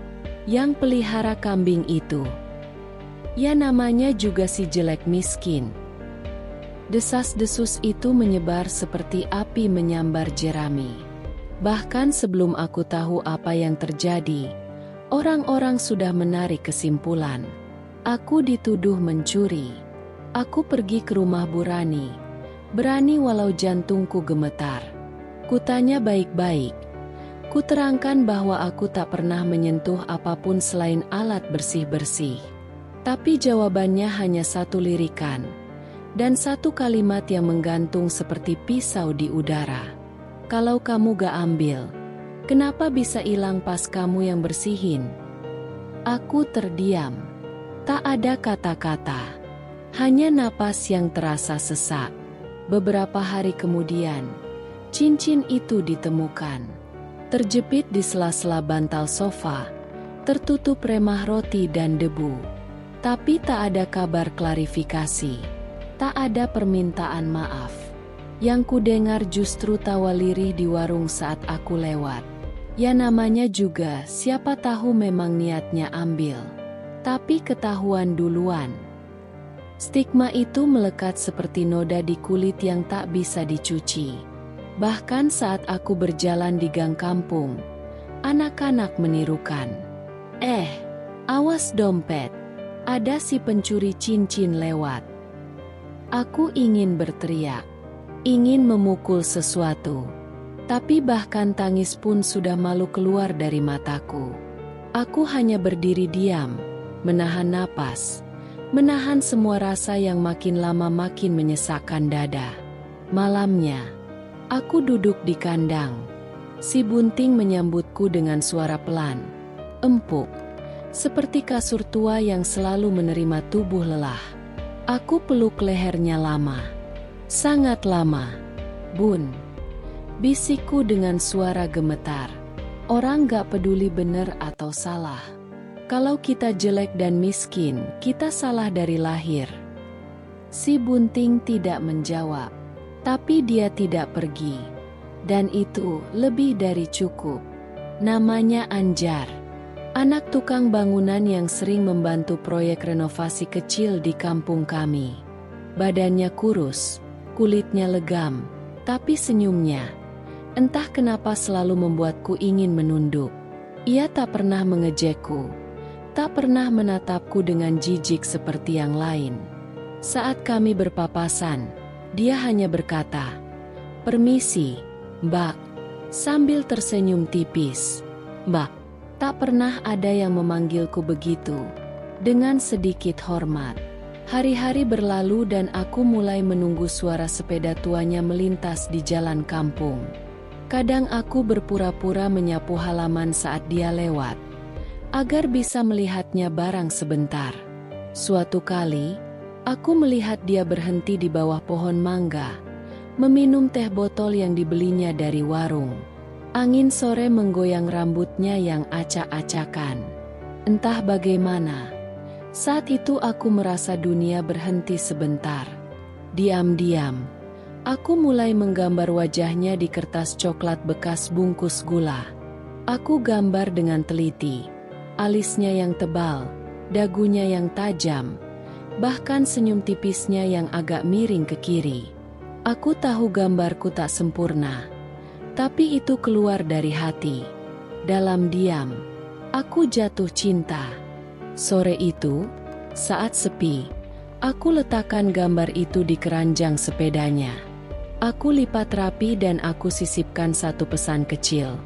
yang pelihara kambing itu. Ya namanya juga si jelek miskin. Desas-desus itu menyebar seperti api menyambar jerami. Bahkan sebelum aku tahu apa yang terjadi, orang-orang sudah menarik kesimpulan. Aku dituduh mencuri. Aku pergi ke rumah Bu Rani. Berani walau jantungku gemetar. Kutanya baik-baik. Kuterangkan bahwa aku tak pernah menyentuh apapun selain alat bersih-bersih. Tapi jawabannya hanya satu lirikan. Dan satu kalimat yang menggantung seperti pisau di udara. Kalau kamu gak ambil, kenapa bisa hilang pas kamu yang bersihin? Aku terdiam. Tak ada kata-kata. Hanya napas yang terasa sesak. Beberapa hari kemudian, cincin itu ditemukan. Terjepit di sela-sela bantal sofa, tertutup remah roti dan debu. Tapi tak ada kabar klarifikasi. Tak ada permintaan maaf. Yang kudengar justru tawa lirih di warung saat aku lewat. Ya namanya juga siapa tahu memang niatnya ambil. Tapi ketahuan duluan. Stigma itu melekat seperti noda di kulit yang tak bisa dicuci. Bahkan saat aku berjalan di gang kampung, anak-anak menirukan. Awas dompet. Ada si pencuri cincin lewat. Aku ingin berteriak, ingin memukul sesuatu. Tapi bahkan tangis pun sudah malu keluar dari mataku. Aku hanya berdiri diam, menahan napas, menahan semua rasa yang makin lama makin menyesakkan dada. Malamnya, aku duduk di kandang. Si bunting menyambutku dengan suara pelan, empuk, seperti kasur tua yang selalu menerima tubuh lelah. Aku peluk lehernya lama. Sangat lama. Bun. Bisikku dengan suara gemetar. Orang gak peduli benar atau salah. Kalau kita jelek dan miskin, kita salah dari lahir. Si bunting tidak menjawab. Tapi dia tidak pergi. Dan itu lebih dari cukup. Namanya Anjar. Anak tukang bangunan yang sering membantu proyek renovasi kecil di kampung kami. Badannya kurus, kulitnya legam, tapi senyumnya, entah kenapa selalu membuatku ingin menunduk. Ia tak pernah mengejekku, tak pernah menatapku dengan jijik seperti yang lain. Saat kami berpapasan, dia hanya berkata, "Permisi, Mbak," sambil tersenyum tipis. "Mbak," tak pernah ada yang memanggilku begitu, dengan sedikit hormat. Hari-hari berlalu dan aku mulai menunggu suara sepeda tuanya melintas di jalan kampung. Kadang aku berpura-pura menyapu halaman saat dia lewat, agar bisa melihatnya barang sebentar. Suatu kali, aku melihat dia berhenti di bawah pohon mangga, meminum teh botol yang dibelinya dari warung. Angin sore menggoyang rambutnya yang acak-acakan. Entah bagaimana, saat itu aku merasa dunia berhenti sebentar. Diam-diam, aku mulai menggambar wajahnya di kertas coklat bekas bungkus gula. Aku gambar dengan teliti, alisnya yang tebal, dagunya yang tajam, bahkan senyum tipisnya yang agak miring ke kiri. Aku tahu gambarku tak sempurna, tapi itu keluar dari hati. Dalam diam, aku jatuh cinta. Sore itu, saat sepi, aku letakkan gambar itu di keranjang sepedanya. Aku lipat rapi dan aku sisipkan satu pesan kecil.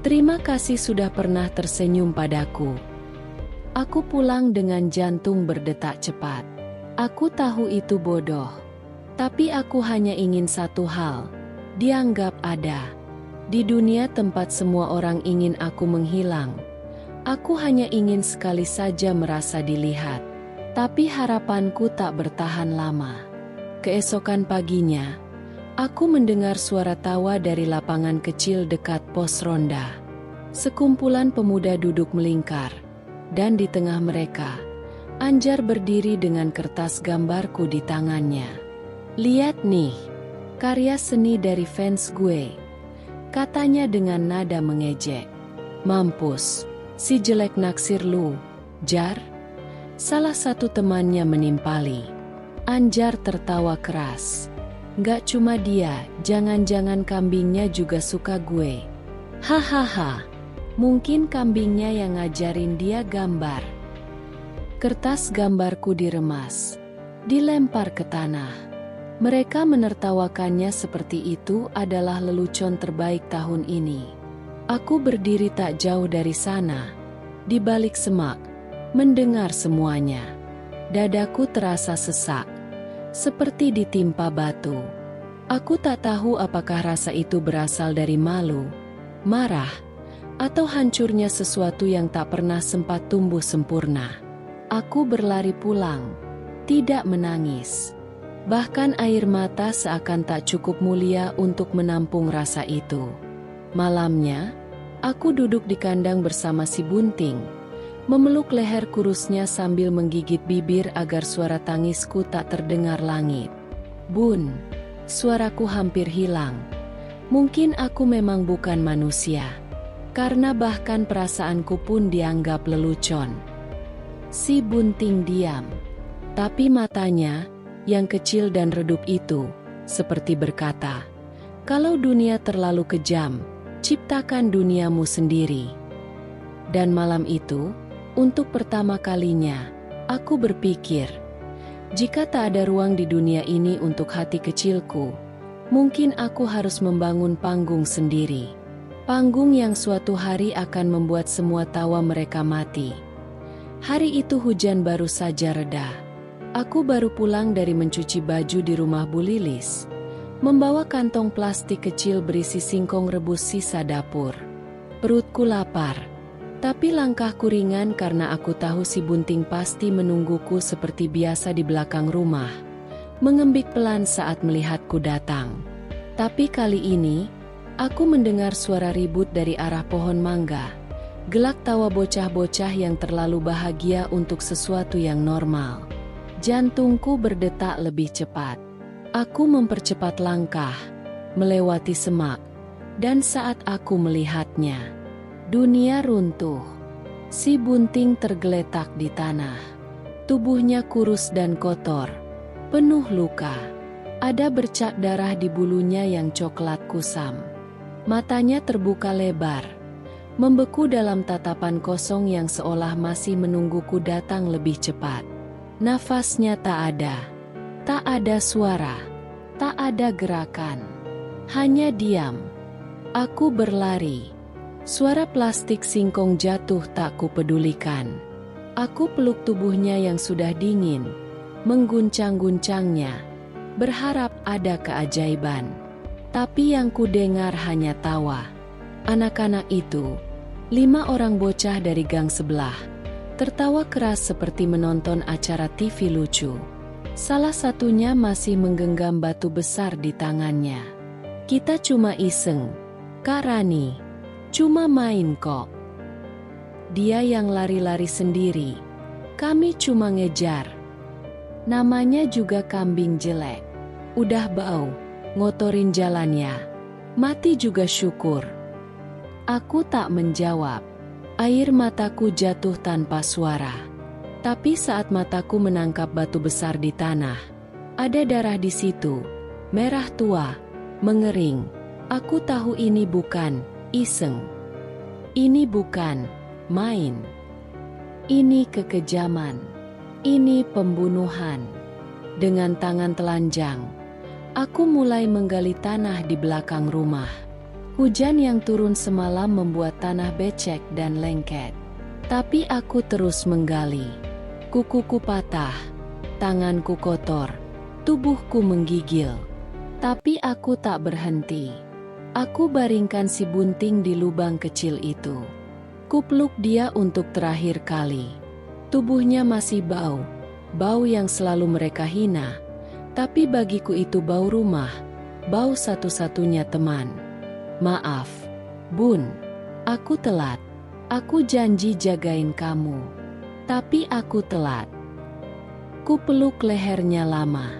"Terima kasih sudah pernah tersenyum padaku." Aku pulang dengan jantung berdetak cepat. Aku tahu itu bodoh, tapi aku hanya ingin satu hal, dianggap ada. Di dunia tempat semua orang ingin aku menghilang, aku hanya ingin sekali saja merasa dilihat. Tapi harapanku tak bertahan lama. Keesokan paginya, aku mendengar suara tawa dari lapangan kecil dekat pos ronda. Sekumpulan pemuda duduk melingkar, dan di tengah mereka, Anjar berdiri dengan kertas gambarku di tangannya. "Lihat nih, karya seni dari fans gue," katanya dengan nada mengejek. "Mampus, si jelek naksir lu, Jar." Salah satu temannya menimpali. Anjar tertawa keras. "Gak cuma dia, jangan-jangan kambingnya juga suka gue." "Hahaha, mungkin kambingnya yang ngajarin dia gambar." Kertas gambarku diremas, dilempar ke tanah. Mereka menertawakannya seperti itu adalah lelucon terbaik tahun ini. Aku berdiri tak jauh dari sana, di balik semak, mendengar semuanya. Dadaku terasa sesak, seperti ditimpa batu. Aku tak tahu apakah rasa itu berasal dari malu, marah, atau hancurnya sesuatu yang tak pernah sempat tumbuh sempurna. Aku berlari pulang, tidak menangis. Bahkan air mata seakan tak cukup mulia untuk menampung rasa itu. Malamnya, aku duduk di kandang bersama si Bunting, memeluk leher kurusnya sambil menggigit bibir agar suara tangisku tak terdengar langit. "Bun," suaraku hampir hilang. Mungkin aku memang bukan manusia, karena bahkan perasaanku pun dianggap lelucon. Si Bunting diam, tapi matanya, yang kecil dan redup itu, seperti berkata, "Kalau dunia terlalu kejam, ciptakan duniamu sendiri." Dan malam itu, untuk pertama kalinya, aku berpikir, jika tak ada ruang di dunia ini untuk hati kecilku, mungkin aku harus membangun panggung sendiri. Panggung yang suatu hari akan membuat semua tawa mereka mati. Hari itu hujan baru saja reda. Aku baru pulang dari mencuci baju di rumah Bu Lilis, membawa kantong plastik kecil berisi singkong rebus sisa dapur. Perutku lapar, tapi langkahku ringan karena aku tahu si Bunting pasti menungguku seperti biasa di belakang rumah, mengembik pelan saat melihatku datang. Tapi kali ini, aku mendengar suara ribut dari arah pohon mangga. Gelak tawa bocah-bocah yang terlalu bahagia untuk sesuatu yang normal. Jantungku berdetak lebih cepat. Aku mempercepat langkah, melewati semak, dan saat aku melihatnya, dunia runtuh. Si bunting tergeletak di tanah. Tubuhnya kurus dan kotor, penuh luka. Ada bercak darah di bulunya yang coklat kusam. Matanya terbuka lebar, membeku dalam tatapan kosong yang seolah masih menungguku datang lebih cepat. Nafasnya tak ada suara, tak ada gerakan. Hanya diam. Aku berlari. Suara plastik singkong jatuh tak kupedulikan. Aku peluk tubuhnya yang sudah dingin, mengguncang-guncangnya, berharap ada keajaiban. Tapi yang kudengar hanya tawa. Anak-anak itu, 5 orang bocah dari gang sebelah, tertawa keras seperti menonton acara TV lucu. Salah satunya masih menggenggam batu besar di tangannya. Kita cuma iseng, Kak Rani. Cuma main kok. Dia yang lari-lari sendiri. Kami cuma ngejar. Namanya juga kambing jelek. Udah bau, ngotorin jalannya. Mati juga syukur. Aku tak menjawab. Air mataku jatuh tanpa suara. Tapi saat mataku menangkap batu besar di tanah, ada darah di situ, merah tua, mengering. Aku tahu ini bukan iseng. Ini bukan main. Ini kekejaman. Ini pembunuhan. Dengan tangan telanjang, aku mulai menggali tanah di belakang rumah. Hujan yang turun semalam membuat tanah becek dan lengket. Tapi aku terus menggali. Kukuku patah, tanganku kotor, tubuhku menggigil. Tapi aku tak berhenti. Aku baringkan si bunting di lubang kecil itu. Kupeluk dia untuk terakhir kali. Tubuhnya masih bau, bau yang selalu mereka hina. Tapi bagiku itu bau rumah, bau satu-satunya teman. Maaf, Bun. Aku telat. Aku janji jagain kamu. Tapi aku telat. Kupeluk lehernya lama.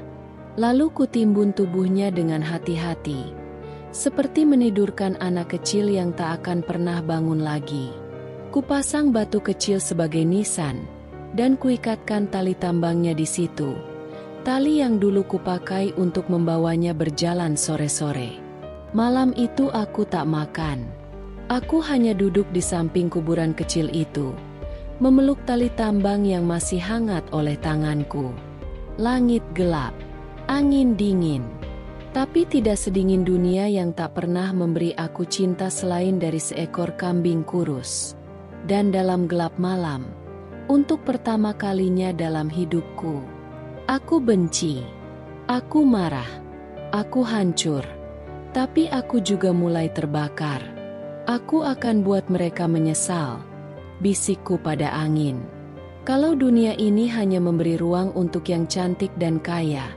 Lalu kutimbun tubuhnya dengan hati-hati. Seperti menidurkan anak kecil yang tak akan pernah bangun lagi. Kupasang batu kecil sebagai nisan, dan kuikatkan tali tambangnya di situ. Tali yang dulu kupakai untuk membawanya berjalan sore-sore. Malam itu aku tak makan. Aku hanya duduk di samping kuburan kecil itu, memeluk tali tambang yang masih hangat oleh tanganku. Langit gelap, angin dingin. Tapi tidak sedingin dunia yang tak pernah memberi aku cinta selain dari seekor kambing kurus. Dan dalam gelap malam, untuk pertama kalinya dalam hidupku, aku benci, aku marah, aku hancur. Tapi aku juga mulai terbakar. Aku akan buat mereka menyesal, bisikku pada angin. Kalau dunia ini hanya memberi ruang untuk yang cantik dan kaya,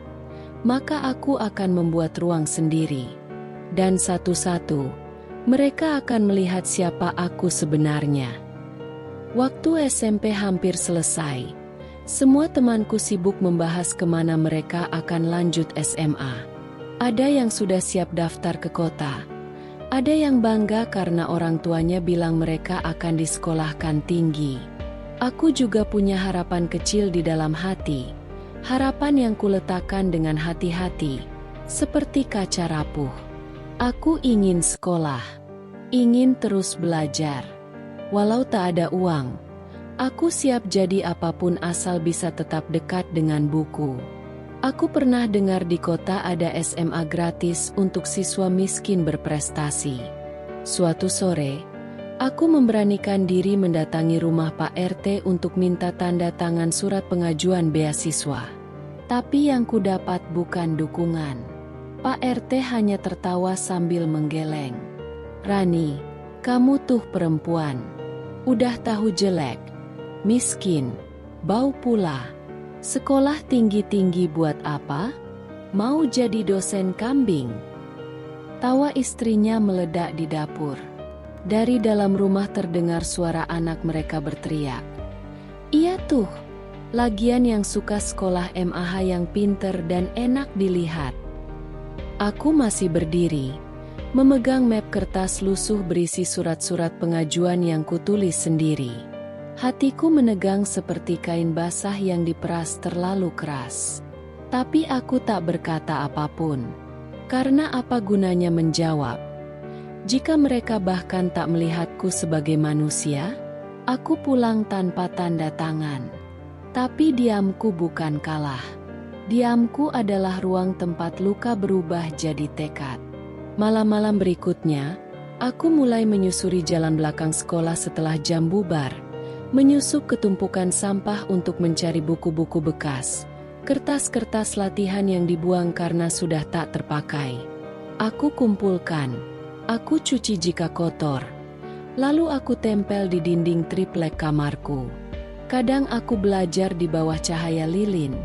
maka aku akan membuat ruang sendiri. Dan satu-satu, mereka akan melihat siapa aku sebenarnya. Waktu SMP hampir selesai. Semua temanku sibuk membahas kemana mereka akan lanjut SMA. Ada yang sudah siap daftar ke kota. Ada yang bangga karena orang tuanya bilang mereka akan disekolahkan tinggi. Aku juga punya harapan kecil di dalam hati. Harapan yang kuletakkan dengan hati-hati, seperti kaca rapuh. Aku ingin sekolah, ingin terus belajar. Walau tak ada uang, aku siap jadi apapun asal bisa tetap dekat dengan buku. Aku pernah dengar di kota ada SMA gratis untuk siswa miskin berprestasi. Suatu sore, aku memberanikan diri mendatangi rumah Pak RT untuk minta tanda tangan surat pengajuan beasiswa. Tapi yang kudapat bukan dukungan. Pak RT hanya tertawa sambil menggeleng. Rani, kamu tuh perempuan. Udah tahu jelek, miskin, bau pula. Sekolah tinggi-tinggi buat apa? Mau jadi dosen kambing? Tawa istrinya meledak di dapur. Dari dalam rumah terdengar suara anak mereka berteriak. Iya tuh, lagian yang suka sekolah MAH yang pinter dan enak dilihat. Aku masih berdiri, memegang map kertas lusuh berisi surat-surat pengajuan yang kutulis sendiri. Hatiku menegang seperti kain basah yang diperas terlalu keras. Tapi aku tak berkata apapun. Karena apa gunanya menjawab? Jika mereka bahkan tak melihatku sebagai manusia, aku pulang tanpa tanda tangan. Tapi diamku bukan kalah. Diamku adalah ruang tempat luka berubah jadi tekad. Malam-malam berikutnya, aku mulai menyusuri jalan belakang sekolah setelah jam bubar. Menyusup ke tumpukan sampah untuk mencari buku-buku bekas, kertas-kertas latihan yang dibuang karena sudah tak terpakai. Aku kumpulkan, aku cuci jika kotor, lalu aku tempel di dinding triplek kamarku. Kadang aku belajar di bawah cahaya lilin,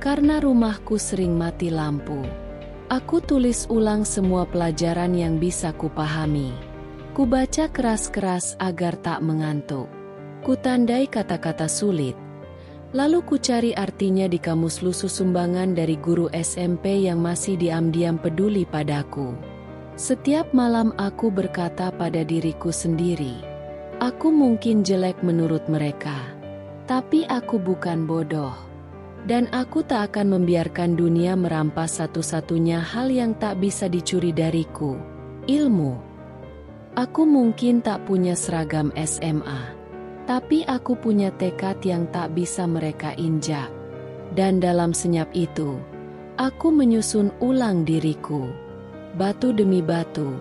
karena rumahku sering mati lampu. Aku tulis ulang semua pelajaran yang bisa kupahami. Kubaca keras-keras agar tak mengantuk. Kutandai kata-kata sulit, lalu kucari artinya di kamus lusuh sumbangan dari guru SMP yang masih diam-diam peduli padaku. Setiap malam aku berkata pada diriku sendiri, aku mungkin jelek menurut mereka, tapi aku bukan bodoh. Dan aku tak akan membiarkan dunia merampas satu-satunya hal yang tak bisa dicuri dariku, ilmu. Aku mungkin tak punya seragam SMA. Tapi aku punya tekad yang tak bisa mereka injak. Dan dalam senyap itu, aku menyusun ulang diriku. Batu demi batu,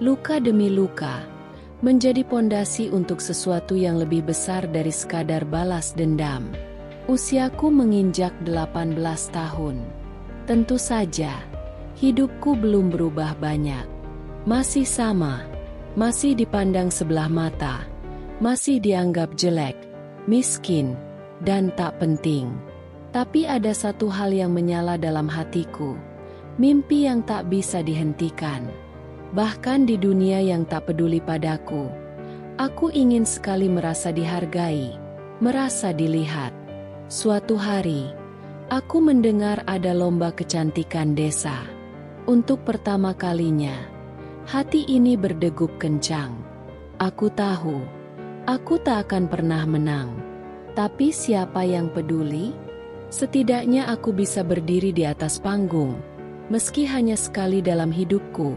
luka demi luka, menjadi pondasi untuk sesuatu yang lebih besar dari sekadar balas dendam. Usiaku menginjak 18 tahun. Tentu saja, hidupku belum berubah banyak. Masih sama, masih dipandang sebelah mata. Masih dianggap jelek, miskin, dan tak penting. Tapi ada satu hal yang menyala dalam hatiku, mimpi yang tak bisa dihentikan. Bahkan di dunia yang tak peduli padaku, aku ingin sekali merasa dihargai, merasa dilihat. Suatu hari, aku mendengar ada lomba kecantikan desa. Untuk pertama kalinya, hati ini berdegup kencang. Aku tahu, aku tak akan pernah menang. Tapi siapa yang peduli? Setidaknya aku bisa berdiri di atas panggung, meski hanya sekali dalam hidupku,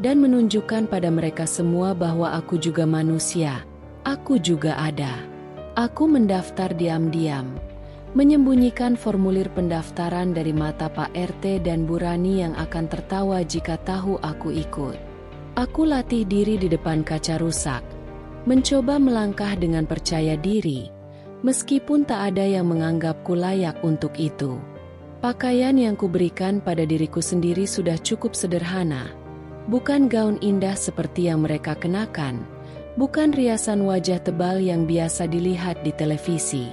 dan menunjukkan pada mereka semua bahwa aku juga manusia, aku juga ada. Aku mendaftar diam-diam, menyembunyikan formulir pendaftaran dari mata Pak RT dan Bu Rani yang akan tertawa jika tahu aku ikut. Aku latih diri di depan kaca rusak, mencoba melangkah dengan percaya diri, meskipun tak ada yang menganggapku layak untuk itu. Pakaian yang kuberikan pada diriku sendiri sudah cukup sederhana. Bukan gaun indah seperti yang mereka kenakan, bukan riasan wajah tebal yang biasa dilihat di televisi.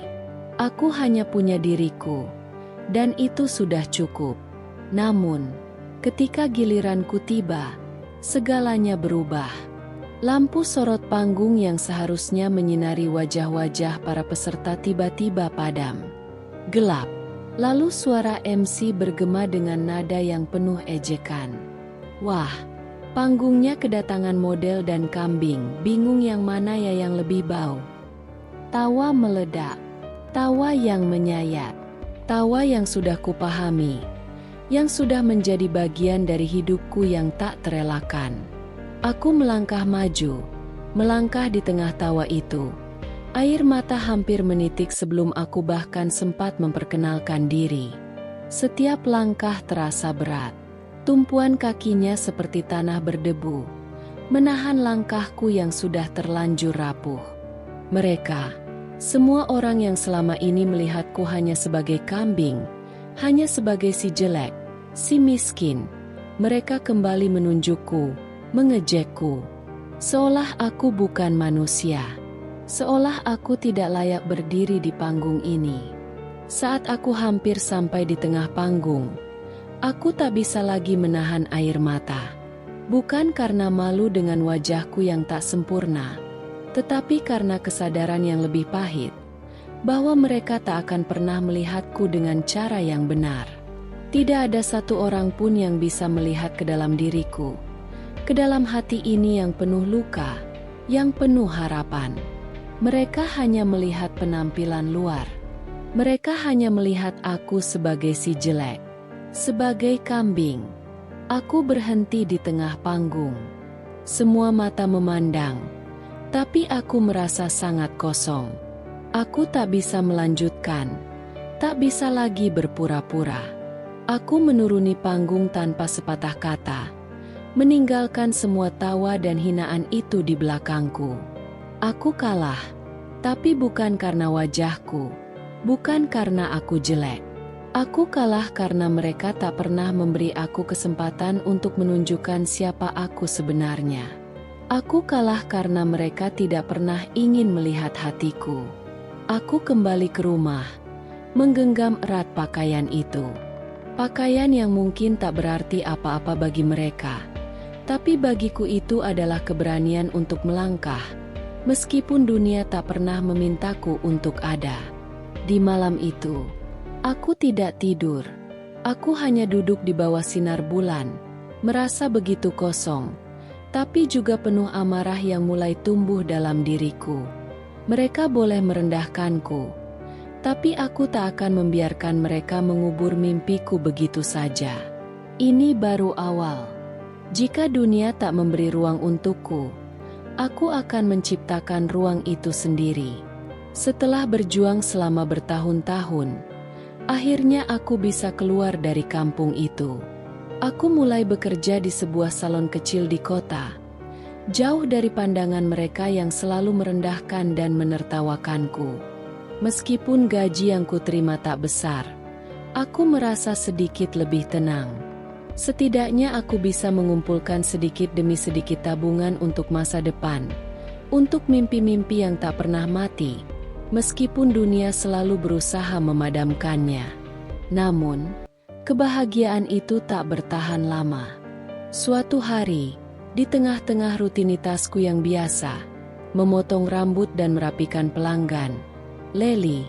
Aku hanya punya diriku, dan itu sudah cukup. Namun, ketika giliranku tiba, segalanya berubah. Lampu sorot panggung yang seharusnya menyinari wajah-wajah para peserta tiba-tiba padam. Gelap. Lalu suara MC bergema dengan nada yang penuh ejekan. Wah, panggungnya kedatangan model dan kambing, bingung yang mana ya yang lebih bau. Tawa meledak, tawa yang menyayat, tawa yang sudah kupahami, yang sudah menjadi bagian dari hidupku yang tak terelakkan. Aku melangkah maju, melangkah di tengah tawa itu. Air mata hampir menitik sebelum aku bahkan sempat memperkenalkan diri. Setiap langkah terasa berat. Tumpuan kakinya seperti tanah berdebu, menahan langkahku yang sudah terlanjur rapuh. Mereka, semua orang yang selama ini melihatku hanya sebagai kambing, hanya sebagai si jelek, si miskin, mereka kembali menunjukku, mengejekku, seolah aku bukan manusia, seolah aku tidak layak berdiri di panggung ini. Saat aku hampir sampai di tengah panggung, aku tak bisa lagi menahan air mata. Bukan karena malu dengan wajahku yang tak sempurna, tetapi karena kesadaran yang lebih pahit, bahwa mereka tak akan pernah melihatku dengan cara yang benar. Tidak ada satu orang pun yang bisa melihat ke dalam diriku, ke dalam hati ini yang penuh luka, yang penuh harapan. Mereka hanya melihat penampilan luar. Mereka hanya melihat aku sebagai si jelek, sebagai kambing. Aku berhenti di tengah panggung. Semua mata memandang, tapi aku merasa sangat kosong. Aku tak bisa melanjutkan, tak bisa lagi berpura-pura. Aku menuruni panggung tanpa sepatah kata, meninggalkan semua tawa dan hinaan itu di belakangku. Aku kalah, tapi bukan karena wajahku, bukan karena aku jelek. Aku kalah karena mereka tak pernah memberi aku kesempatan untuk menunjukkan siapa aku sebenarnya. Aku kalah karena mereka tidak pernah ingin melihat hatiku. Aku kembali ke rumah, menggenggam erat pakaian itu. Pakaian yang mungkin tak berarti apa-apa bagi mereka, tapi bagiku itu adalah keberanian untuk melangkah. Meskipun dunia tak pernah memintaku untuk ada. Di malam itu, aku tidak tidur. Aku hanya duduk di bawah sinar bulan, merasa begitu kosong, tapi juga penuh amarah yang mulai tumbuh dalam diriku. Mereka boleh merendahkanku, tapi aku tak akan membiarkan mereka mengubur mimpiku begitu saja. Ini baru awal. Jika dunia tak memberi ruang untukku, aku akan menciptakan ruang itu sendiri. Setelah berjuang selama bertahun-tahun, akhirnya aku bisa keluar dari kampung itu. Aku mulai bekerja di sebuah salon kecil di kota, jauh dari pandangan mereka yang selalu merendahkan dan menertawakanku. Meskipun gaji yang kuterima tak besar, aku merasa sedikit lebih tenang. Setidaknya aku bisa mengumpulkan sedikit demi sedikit tabungan untuk masa depan, untuk mimpi-mimpi yang tak pernah mati, meskipun dunia selalu berusaha memadamkannya. Namun, kebahagiaan itu tak bertahan lama. Suatu hari, di tengah-tengah rutinitasku yang biasa, memotong rambut dan merapikan pelanggan, Lely,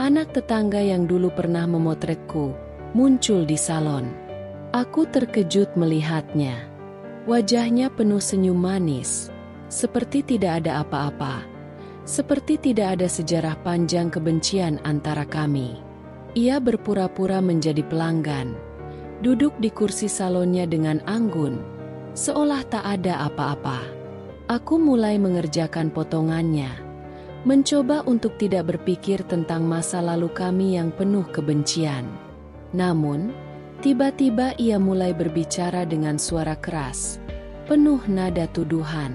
anak tetangga yang dulu pernah memotretku, muncul di salon. Aku terkejut melihatnya. Wajahnya penuh senyum manis, seperti tidak ada apa-apa, seperti tidak ada sejarah panjang kebencian antara kami. Ia berpura-pura menjadi pelanggan, duduk di kursi salonnya dengan anggun, seolah tak ada apa-apa. Aku mulai mengerjakan potongannya, mencoba untuk tidak berpikir tentang masa lalu kami yang penuh kebencian. Namun, tiba-tiba ia mulai berbicara dengan suara keras, penuh nada tuduhan.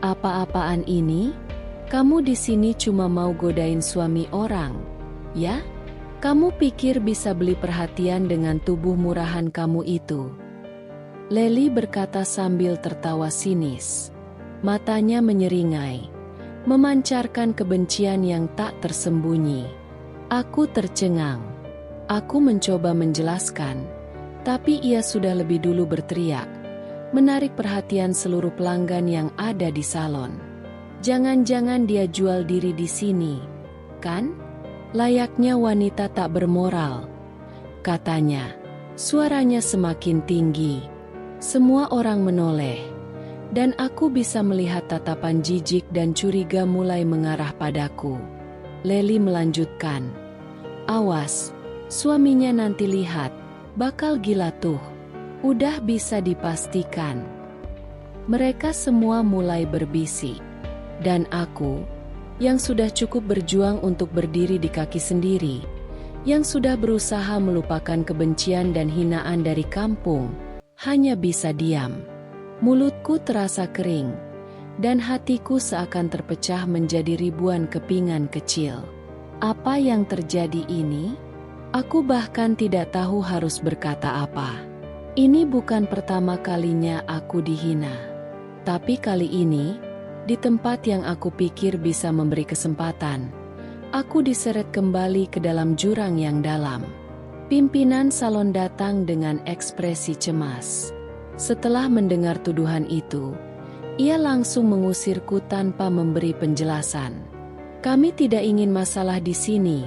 Apa-apaan ini? Kamu di sini cuma mau godain suami orang, ya? Kamu pikir bisa beli perhatian dengan tubuh murahan kamu itu? Lely berkata sambil tertawa sinis. Matanya menyeringai, memancarkan kebencian yang tak tersembunyi. Aku tercengang. Aku mencoba menjelaskan, tapi ia sudah lebih dulu berteriak, menarik perhatian seluruh pelanggan yang ada di salon. Jangan-jangan dia jual diri di sini, kan? Layaknya wanita tak bermoral, katanya. Suaranya semakin tinggi. Semua orang menoleh, dan aku bisa melihat tatapan jijik dan curiga mulai mengarah padaku. Lely melanjutkan, awas, suaminya nanti lihat, bakal gila tuh. Udah bisa dipastikan. Mereka semua mulai berbisik. Dan aku, yang sudah cukup berjuang untuk berdiri di kaki sendiri, yang sudah berusaha melupakan kebencian dan hinaan dari kampung, hanya bisa diam. Mulutku terasa kering, dan hatiku seakan terpecah menjadi ribuan kepingan kecil. Apa yang terjadi ini? Aku bahkan tidak tahu harus berkata apa. Ini bukan pertama kalinya aku dihina. Tapi kali ini, di tempat yang aku pikir bisa memberi kesempatan, aku diseret kembali ke dalam jurang yang dalam. Pimpinan salon datang dengan ekspresi cemas. Setelah mendengar tuduhan itu, ia langsung mengusirku tanpa memberi penjelasan. Kami tidak ingin masalah di sini,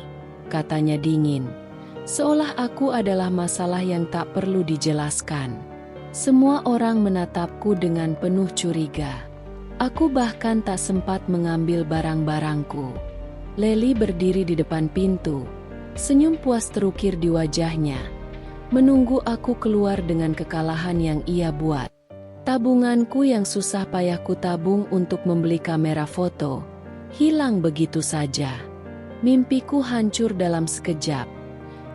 katanya dingin. Seolah aku adalah masalah yang tak perlu dijelaskan. Semua orang menatapku dengan penuh curiga. Aku bahkan tak sempat mengambil barang-barangku. Lely berdiri di depan pintu. Senyum puas terukir di wajahnya. Menunggu aku keluar dengan kekalahan yang ia buat. Tabunganku yang susah payah ku tabung untuk membeli kamera foto, hilang begitu saja. Mimpiku hancur dalam sekejap.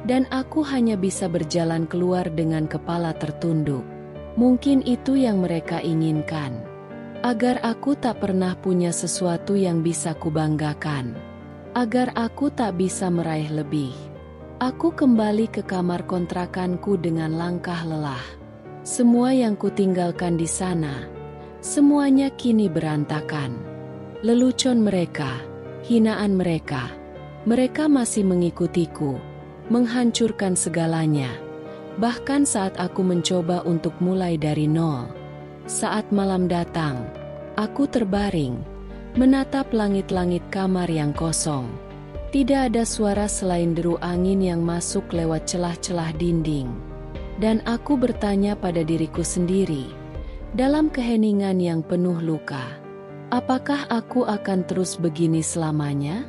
Dan aku hanya bisa berjalan keluar dengan kepala tertunduk. Mungkin itu yang mereka inginkan. Agar aku tak pernah punya sesuatu yang bisa kubanggakan. Agar aku tak bisa meraih lebih. Aku kembali ke kamar kontrakanku dengan langkah lelah. Semua yang kutinggalkan di sana, semuanya kini berantakan. Lelucon mereka, hinaan mereka, mereka masih mengikutiku, menghancurkan segalanya. Bahkan saat aku mencoba untuk mulai dari nol. Saat malam datang, aku terbaring, menatap langit-langit kamar yang kosong. Tidak ada suara selain deru angin yang masuk lewat celah-celah dinding. Dan aku bertanya pada diriku sendiri, dalam keheningan yang penuh luka, apakah aku akan terus begini selamanya?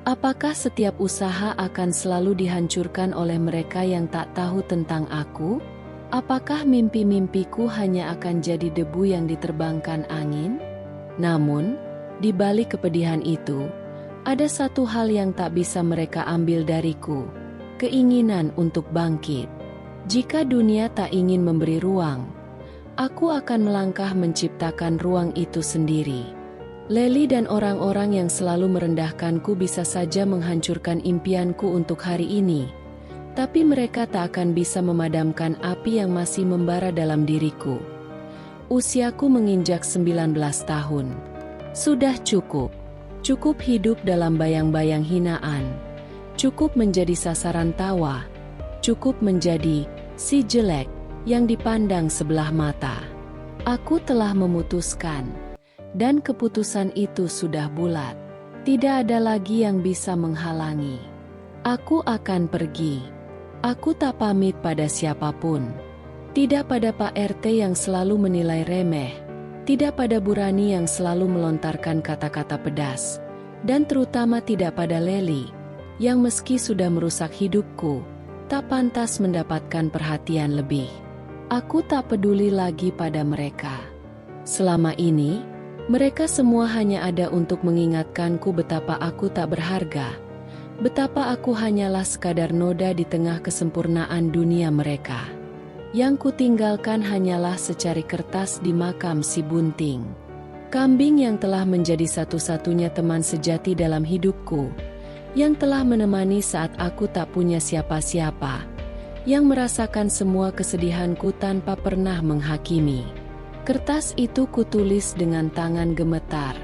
Apakah setiap usaha akan selalu dihancurkan oleh mereka yang tak tahu tentang aku? Apakah mimpi-mimpiku hanya akan jadi debu yang diterbangkan angin? Namun, di balik kepedihan itu, ada satu hal yang tak bisa mereka ambil dariku, keinginan untuk bangkit. Jika dunia tak ingin memberi ruang, aku akan melangkah menciptakan ruang itu sendiri. Lely dan orang-orang yang selalu merendahkanku bisa saja menghancurkan impianku untuk hari ini. Tapi mereka tak akan bisa memadamkan api yang masih membara dalam diriku. Usiaku menginjak 19 tahun. Sudah cukup. Cukup hidup dalam bayang-bayang hinaan. Cukup menjadi sasaran tawa. Cukup menjadi si jelek yang dipandang sebelah mata. Aku telah memutuskan. Dan keputusan itu sudah bulat. Tidak ada lagi yang bisa menghalangi. Aku akan pergi. Aku tak pamit pada siapapun. Tidak pada Pak RT yang selalu menilai remeh. Tidak pada Bu Rani yang selalu melontarkan kata-kata pedas. Dan terutama tidak pada Lely, yang meski sudah merusak hidupku, tak pantas mendapatkan perhatian lebih. Aku tak peduli lagi pada mereka. Selama ini, mereka semua hanya ada untuk mengingatkanku betapa aku tak berharga. Betapa aku hanyalah sekadar noda di tengah kesempurnaan dunia mereka. Yang kutinggalkan hanyalah secari kertas di makam si bunting. Kambing yang telah menjadi satu-satunya teman sejati dalam hidupku. Yang telah menemani saat aku tak punya siapa-siapa. Yang merasakan semua kesedihanku tanpa pernah menghakimi. Kertas itu kutulis dengan tangan gemetar.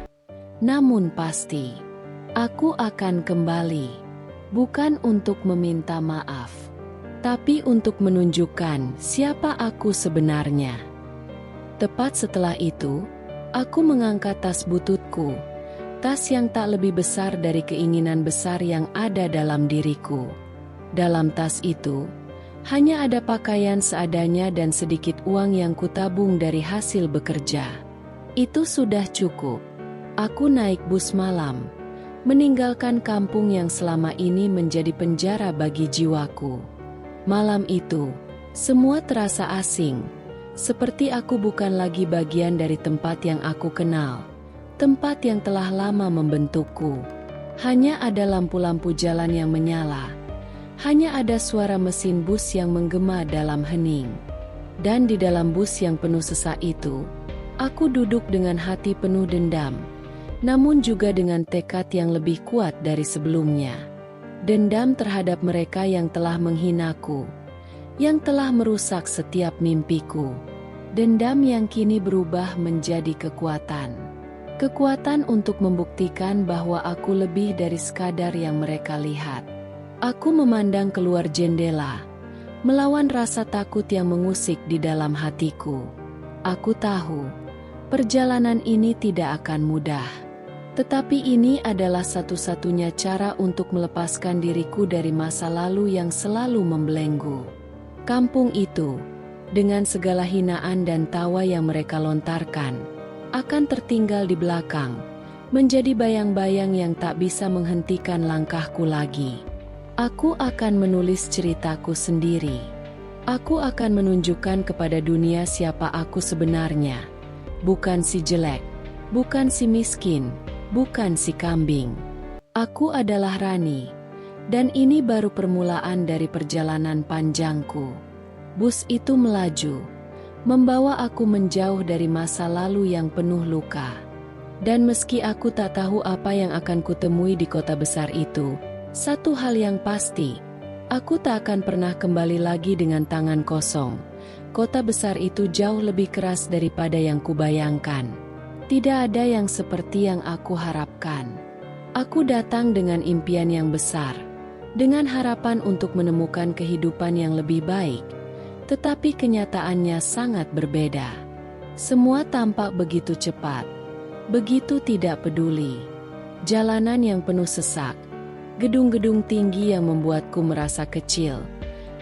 Namun pasti, aku akan kembali. Bukan untuk meminta maaf, tapi untuk menunjukkan siapa aku sebenarnya. Tepat setelah itu, aku mengangkat tas bututku, tas yang tak lebih besar dari keinginan besar yang ada dalam diriku. Dalam tas itu, hanya ada pakaian seadanya dan sedikit uang yang kutabung dari hasil bekerja. Itu sudah cukup. Aku naik bus malam, meninggalkan kampung yang selama ini menjadi penjara bagi jiwaku. Malam itu, semua terasa asing, seperti aku bukan lagi bagian dari tempat yang aku kenal, tempat yang telah lama membentukku. Hanya ada lampu-lampu jalan yang menyala, hanya ada suara mesin bus yang menggema dalam hening. Dan di dalam bus yang penuh sesak itu, aku duduk dengan hati penuh dendam. Namun juga dengan tekad yang lebih kuat dari sebelumnya. Dendam terhadap mereka yang telah menghinaku, yang telah merusak setiap mimpiku. Dendam yang kini berubah menjadi kekuatan. Kekuatan untuk membuktikan bahwa aku lebih dari sekadar yang mereka lihat. Aku memandang keluar jendela, melawan rasa takut yang mengusik di dalam hatiku. Aku tahu, perjalanan ini tidak akan mudah. Tetapi ini adalah satu-satunya cara untuk melepaskan diriku dari masa lalu yang selalu membelenggu. Kampung itu, dengan segala hinaan dan tawa yang mereka lontarkan, akan tertinggal di belakang, menjadi bayang-bayang yang tak bisa menghentikan langkahku lagi. Aku akan menulis ceritaku sendiri. Aku akan menunjukkan kepada dunia siapa aku sebenarnya. Bukan si jelek, bukan si miskin, bukan si kambing. Aku adalah Rani, dan ini baru permulaan dari perjalanan panjangku. Bus itu melaju, membawa aku menjauh dari masa lalu yang penuh luka. Dan meski aku tak tahu apa yang akan kutemui di kota besar itu, satu hal yang pasti, aku tak akan pernah kembali lagi dengan tangan kosong. Kota besar itu jauh lebih keras daripada yang kubayangkan. Tidak ada yang seperti yang aku harapkan. Aku datang dengan impian yang besar, dengan harapan untuk menemukan kehidupan yang lebih baik. Tetapi kenyataannya sangat berbeda. Semua tampak begitu cepat, begitu tidak peduli. Jalanan yang penuh sesak, gedung-gedung tinggi yang membuatku merasa kecil,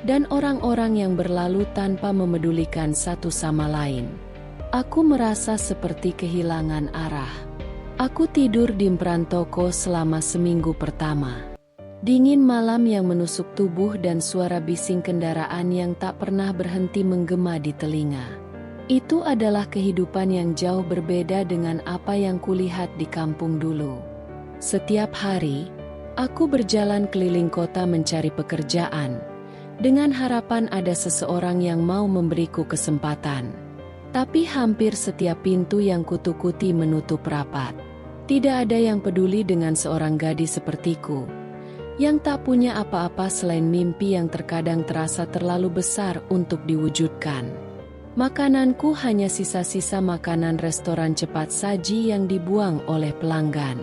dan orang-orang yang berlalu tanpa memedulikan satu sama lain. Aku merasa seperti kehilangan arah. Aku tidur di perantauan selama seminggu pertama. Dingin malam yang menusuk tubuh dan suara bising kendaraan yang tak pernah berhenti menggema di telinga. Itu adalah kehidupan yang jauh berbeda dengan apa yang kulihat di kampung dulu. Setiap hari, aku berjalan keliling kota mencari pekerjaan, dengan harapan ada seseorang yang mau memberiku kesempatan. Tapi hampir setiap pintu yang kutukuti menutup rapat. Tidak ada yang peduli dengan seorang gadis sepertiku, yang tak punya apa-apa selain mimpi yang terkadang terasa terlalu besar untuk diwujudkan. Makananku hanya sisa-sisa makanan restoran cepat saji yang dibuang oleh pelanggan.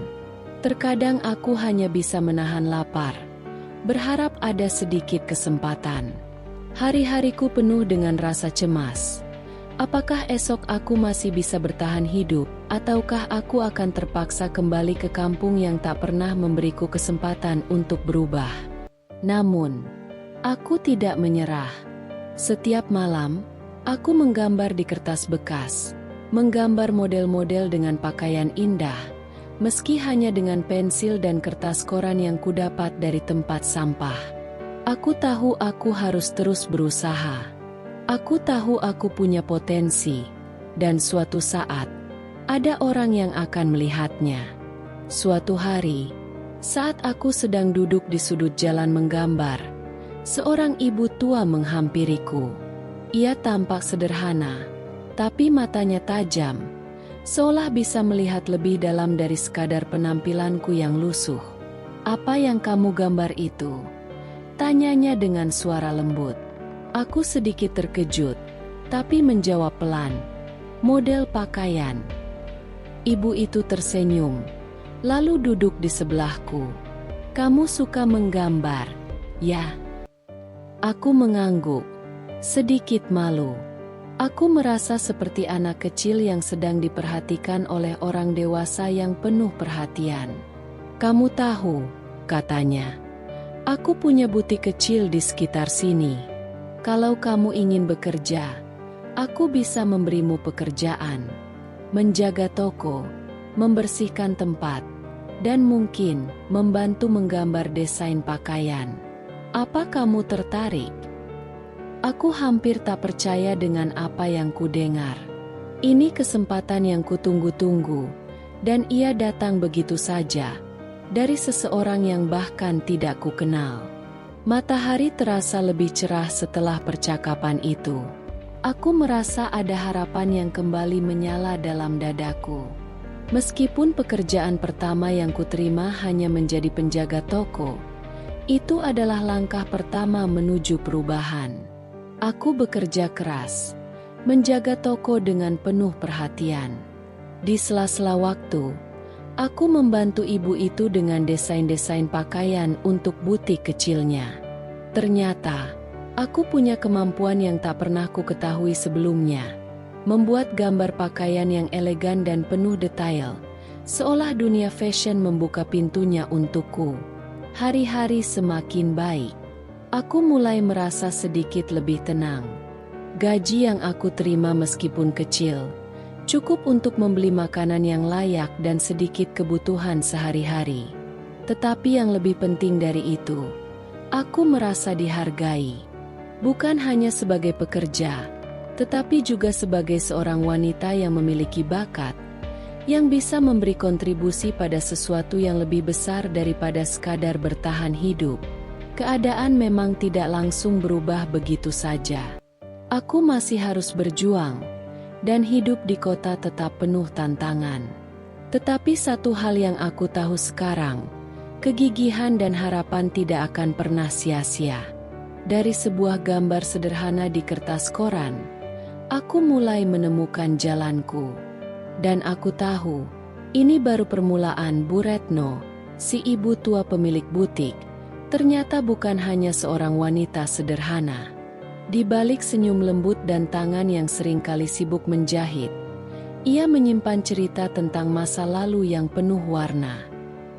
Terkadang aku hanya bisa menahan lapar, berharap ada sedikit kesempatan. Hari-hariku penuh dengan rasa cemas. Apakah esok aku masih bisa bertahan hidup, ataukah aku akan terpaksa kembali ke kampung yang tak pernah memberiku kesempatan untuk berubah? Namun, aku tidak menyerah. Setiap malam, aku menggambar di kertas bekas, menggambar model-model dengan pakaian indah, meski hanya dengan pensil dan kertas koran yang kudapat dari tempat sampah. Aku tahu aku harus terus berusaha. Aku tahu aku punya potensi, dan suatu saat, ada orang yang akan melihatnya. Suatu hari, saat aku sedang duduk di sudut jalan menggambar, seorang ibu tua menghampiriku. Ia tampak sederhana, tapi matanya tajam, seolah bisa melihat lebih dalam dari sekadar penampilanku yang lusuh. "Apa yang kamu gambar itu?" tanyanya dengan suara lembut. Aku sedikit terkejut, tapi menjawab pelan, "Model pakaian." Ibu itu tersenyum, lalu duduk di sebelahku. "Kamu suka menggambar, ya?" Aku mengangguk, sedikit malu. Aku merasa seperti anak kecil yang sedang diperhatikan oleh orang dewasa yang penuh perhatian. "Kamu tahu," katanya, "aku punya butik kecil di sekitar sini. Kalau kamu ingin bekerja, aku bisa memberimu pekerjaan. Menjaga toko, membersihkan tempat, dan mungkin membantu menggambar desain pakaian. Apa kamu tertarik?" Aku hampir tak percaya dengan apa yang kudengar. Ini kesempatan yang kutunggu-tunggu, dan ia datang begitu saja, dari seseorang yang bahkan tidak kukenal. Matahari terasa lebih cerah setelah percakapan itu. Aku merasa ada harapan yang kembali menyala dalam dadaku. Meskipun pekerjaan pertama yang kuterima hanya menjadi penjaga toko, itu adalah langkah pertama menuju perubahan. Aku bekerja keras, menjaga toko dengan penuh perhatian. Di sela-sela waktu, aku membantu ibu itu dengan desain-desain pakaian untuk butik kecilnya. Ternyata, aku punya kemampuan yang tak pernah ku ketahui sebelumnya. Membuat gambar pakaian yang elegan dan penuh detail, seolah dunia fashion membuka pintunya untukku. Hari-hari semakin baik. Aku mulai merasa sedikit lebih tenang. Gaji yang aku terima meskipun kecil, Cukup untuk membeli makanan yang layak dan sedikit kebutuhan sehari-hari. Tetapi yang lebih penting dari itu, aku merasa dihargai. Bukan hanya sebagai pekerja, tetapi juga sebagai seorang wanita yang memiliki bakat, yang bisa memberi kontribusi pada sesuatu yang lebih besar daripada sekadar bertahan hidup. Keadaan memang tidak langsung berubah begitu saja. Aku masih harus berjuang, dan hidup di kota tetap penuh tantangan. Tetapi satu hal yang aku tahu sekarang, kegigihan dan harapan tidak akan pernah sia-sia. Dari sebuah gambar sederhana di kertas koran, aku mulai menemukan jalanku. Dan aku tahu, ini baru permulaan. Bu Retno, si ibu tua pemilik butik, ternyata bukan hanya seorang wanita sederhana. Di balik senyum lembut dan tangan yang seringkali sibuk menjahit, ia menyimpan cerita tentang masa lalu yang penuh warna.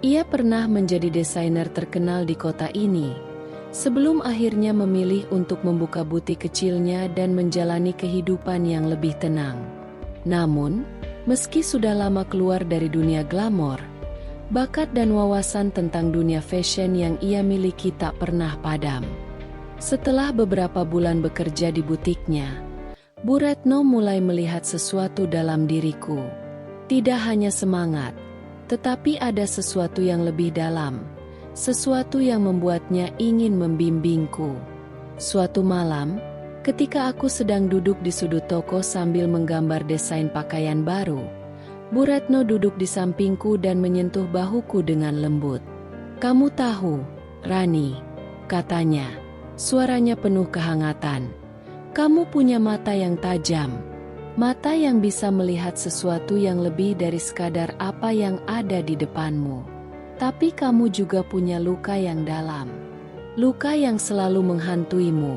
Ia pernah menjadi desainer terkenal di kota ini, sebelum akhirnya memilih untuk membuka butik kecilnya dan menjalani kehidupan yang lebih tenang. Namun, meski sudah lama keluar dari dunia glamor, bakat dan wawasan tentang dunia fashion yang ia miliki tak pernah padam. Setelah beberapa bulan bekerja di butiknya, Bu Retno mulai melihat sesuatu dalam diriku. Tidak hanya semangat, tetapi ada sesuatu yang lebih dalam, sesuatu yang membuatnya ingin membimbingku. Suatu malam, ketika aku sedang duduk di sudut toko sambil menggambar desain pakaian baru, Bu Retno duduk di sampingku dan menyentuh bahuku dengan lembut. "Kamu tahu, Rani," katanya. Suaranya penuh kehangatan. "Kamu punya mata yang tajam. Mata yang bisa melihat sesuatu yang lebih dari sekadar apa yang ada di depanmu. Tapi kamu juga punya luka yang dalam. Luka yang selalu menghantuimu.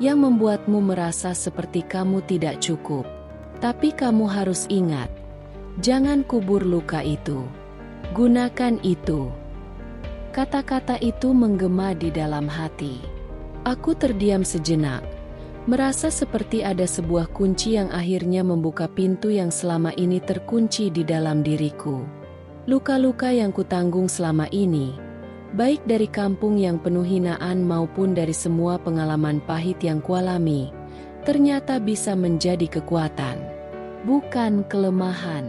Yang membuatmu merasa seperti kamu tidak cukup. Tapi kamu harus ingat, jangan kubur luka itu. Gunakan itu." Kata-kata itu menggema di dalam hati. Aku terdiam sejenak, merasa seperti ada sebuah kunci yang akhirnya membuka pintu yang selama ini terkunci di dalam diriku. Luka-luka yang kutanggung selama ini, baik dari kampung yang penuh hinaan maupun dari semua pengalaman pahit yang kualami, ternyata bisa menjadi kekuatan, bukan kelemahan.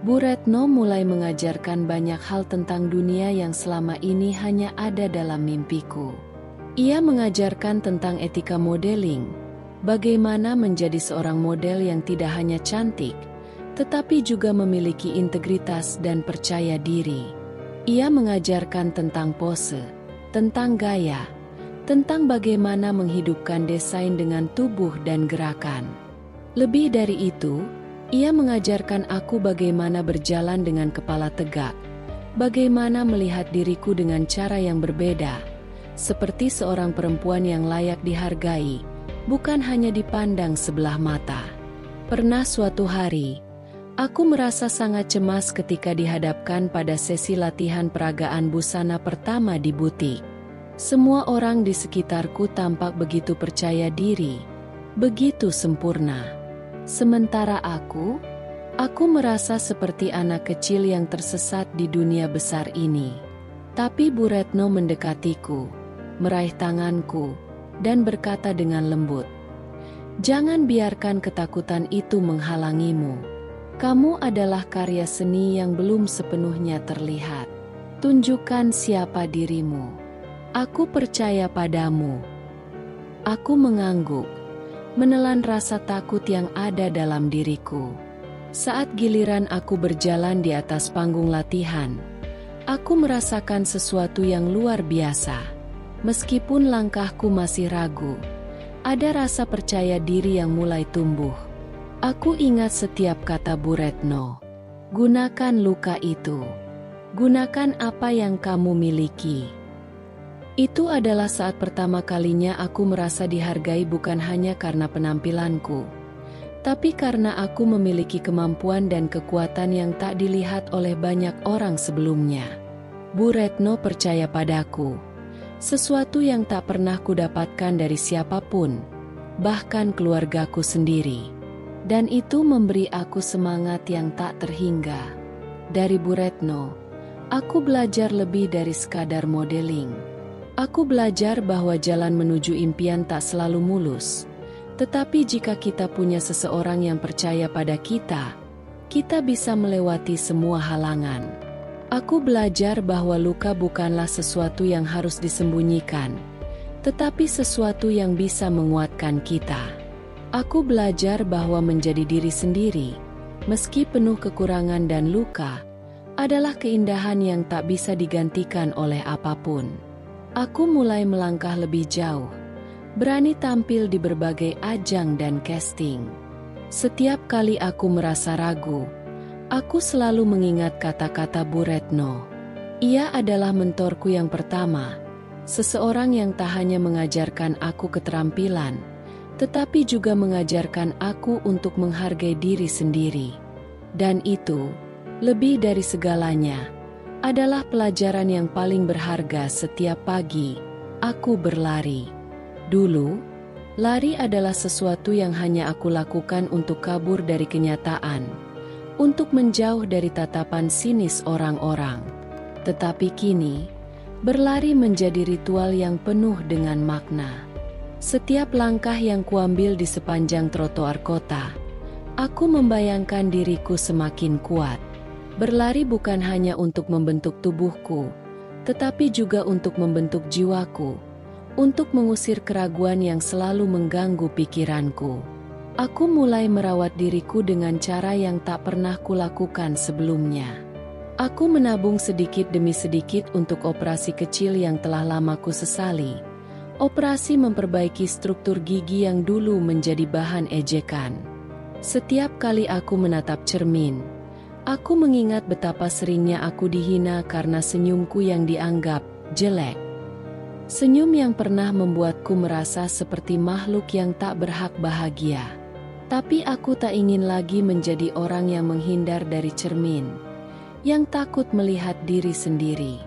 Bu Retno mulai mengajarkan banyak hal tentang dunia yang selama ini hanya ada dalam mimpiku. Ia mengajarkan tentang etika modeling, bagaimana menjadi seorang model yang tidak hanya cantik, tetapi juga memiliki integritas dan percaya diri. Ia mengajarkan tentang pose, tentang gaya, tentang bagaimana menghidupkan desain dengan tubuh dan gerakan. Lebih dari itu, ia mengajarkan aku bagaimana berjalan dengan kepala tegak, bagaimana melihat diriku dengan cara yang berbeda, seperti seorang perempuan yang layak dihargai, bukan hanya dipandang sebelah mata. Pernah suatu hari, aku merasa sangat cemas ketika dihadapkan pada sesi latihan peragaan busana pertama di butik. Semua orang di sekitarku tampak begitu percaya diri, begitu sempurna. Sementara aku merasa seperti anak kecil yang tersesat di dunia besar ini. Tapi Bu Retno mendekatiku, meraih tanganku, dan berkata dengan lembut, "Jangan biarkan ketakutan itu menghalangimu. Kamu adalah karya seni yang belum sepenuhnya terlihat. Tunjukkan siapa dirimu. Aku percaya padamu." Aku mengangguk, menelan rasa takut yang ada dalam diriku. Saat giliran aku berjalan di atas panggung latihan, aku merasakan sesuatu yang luar biasa. Meskipun langkahku masih ragu, ada rasa percaya diri yang mulai tumbuh. Aku ingat setiap kata Bu Retno. Gunakan luka itu. Gunakan apa yang kamu miliki. Itu adalah saat pertama kalinya aku merasa dihargai bukan hanya karena penampilanku, tapi karena aku memiliki kemampuan dan kekuatan yang tak dilihat oleh banyak orang sebelumnya. Bu Retno percaya padaku. Sesuatu yang tak pernah kudapatkan dari siapapun, bahkan keluargaku sendiri. Dan itu memberi aku semangat yang tak terhingga. Dari Bu Retno, aku belajar lebih dari sekadar modeling. Aku belajar bahwa jalan menuju impian tak selalu mulus. Tetapi jika kita punya seseorang yang percaya pada kita, kita bisa melewati semua halangan. Aku belajar bahwa luka bukanlah sesuatu yang harus disembunyikan, tetapi sesuatu yang bisa menguatkan kita. Aku belajar bahwa menjadi diri sendiri, meski penuh kekurangan dan luka, adalah keindahan yang tak bisa digantikan oleh apapun. Aku mulai melangkah lebih jauh, berani tampil di berbagai ajang dan casting. Setiap kali aku merasa ragu, aku selalu mengingat kata-kata Bu Retno. Ia adalah mentorku yang pertama, seseorang yang tak hanya mengajarkan aku keterampilan, tetapi juga mengajarkan aku untuk menghargai diri sendiri. Dan itu, lebih dari segalanya, adalah pelajaran yang paling berharga setiap pagi aku berlari. Dulu, lari adalah sesuatu yang hanya aku lakukan untuk kabur dari kenyataan, untuk menjauh dari tatapan sinis orang-orang. Tetapi kini, berlari menjadi ritual yang penuh dengan makna. Setiap langkah yang kuambil di sepanjang trotoar kota, aku membayangkan diriku semakin kuat. Berlari bukan hanya untuk membentuk tubuhku, tetapi juga untuk membentuk jiwaku, untuk mengusir keraguan yang selalu mengganggu pikiranku. Aku mulai merawat diriku dengan cara yang tak pernah kulakukan sebelumnya. Aku menabung sedikit demi sedikit untuk operasi kecil yang telah lama ku sesali. Operasi memperbaiki struktur gigi yang dulu menjadi bahan ejekan. Setiap kali aku menatap cermin, aku mengingat betapa seringnya aku dihina karena senyumku yang dianggap jelek. Senyum yang pernah membuatku merasa seperti makhluk yang tak berhak bahagia. Tapi aku tak ingin lagi menjadi orang yang menghindar dari cermin, yang takut melihat diri sendiri.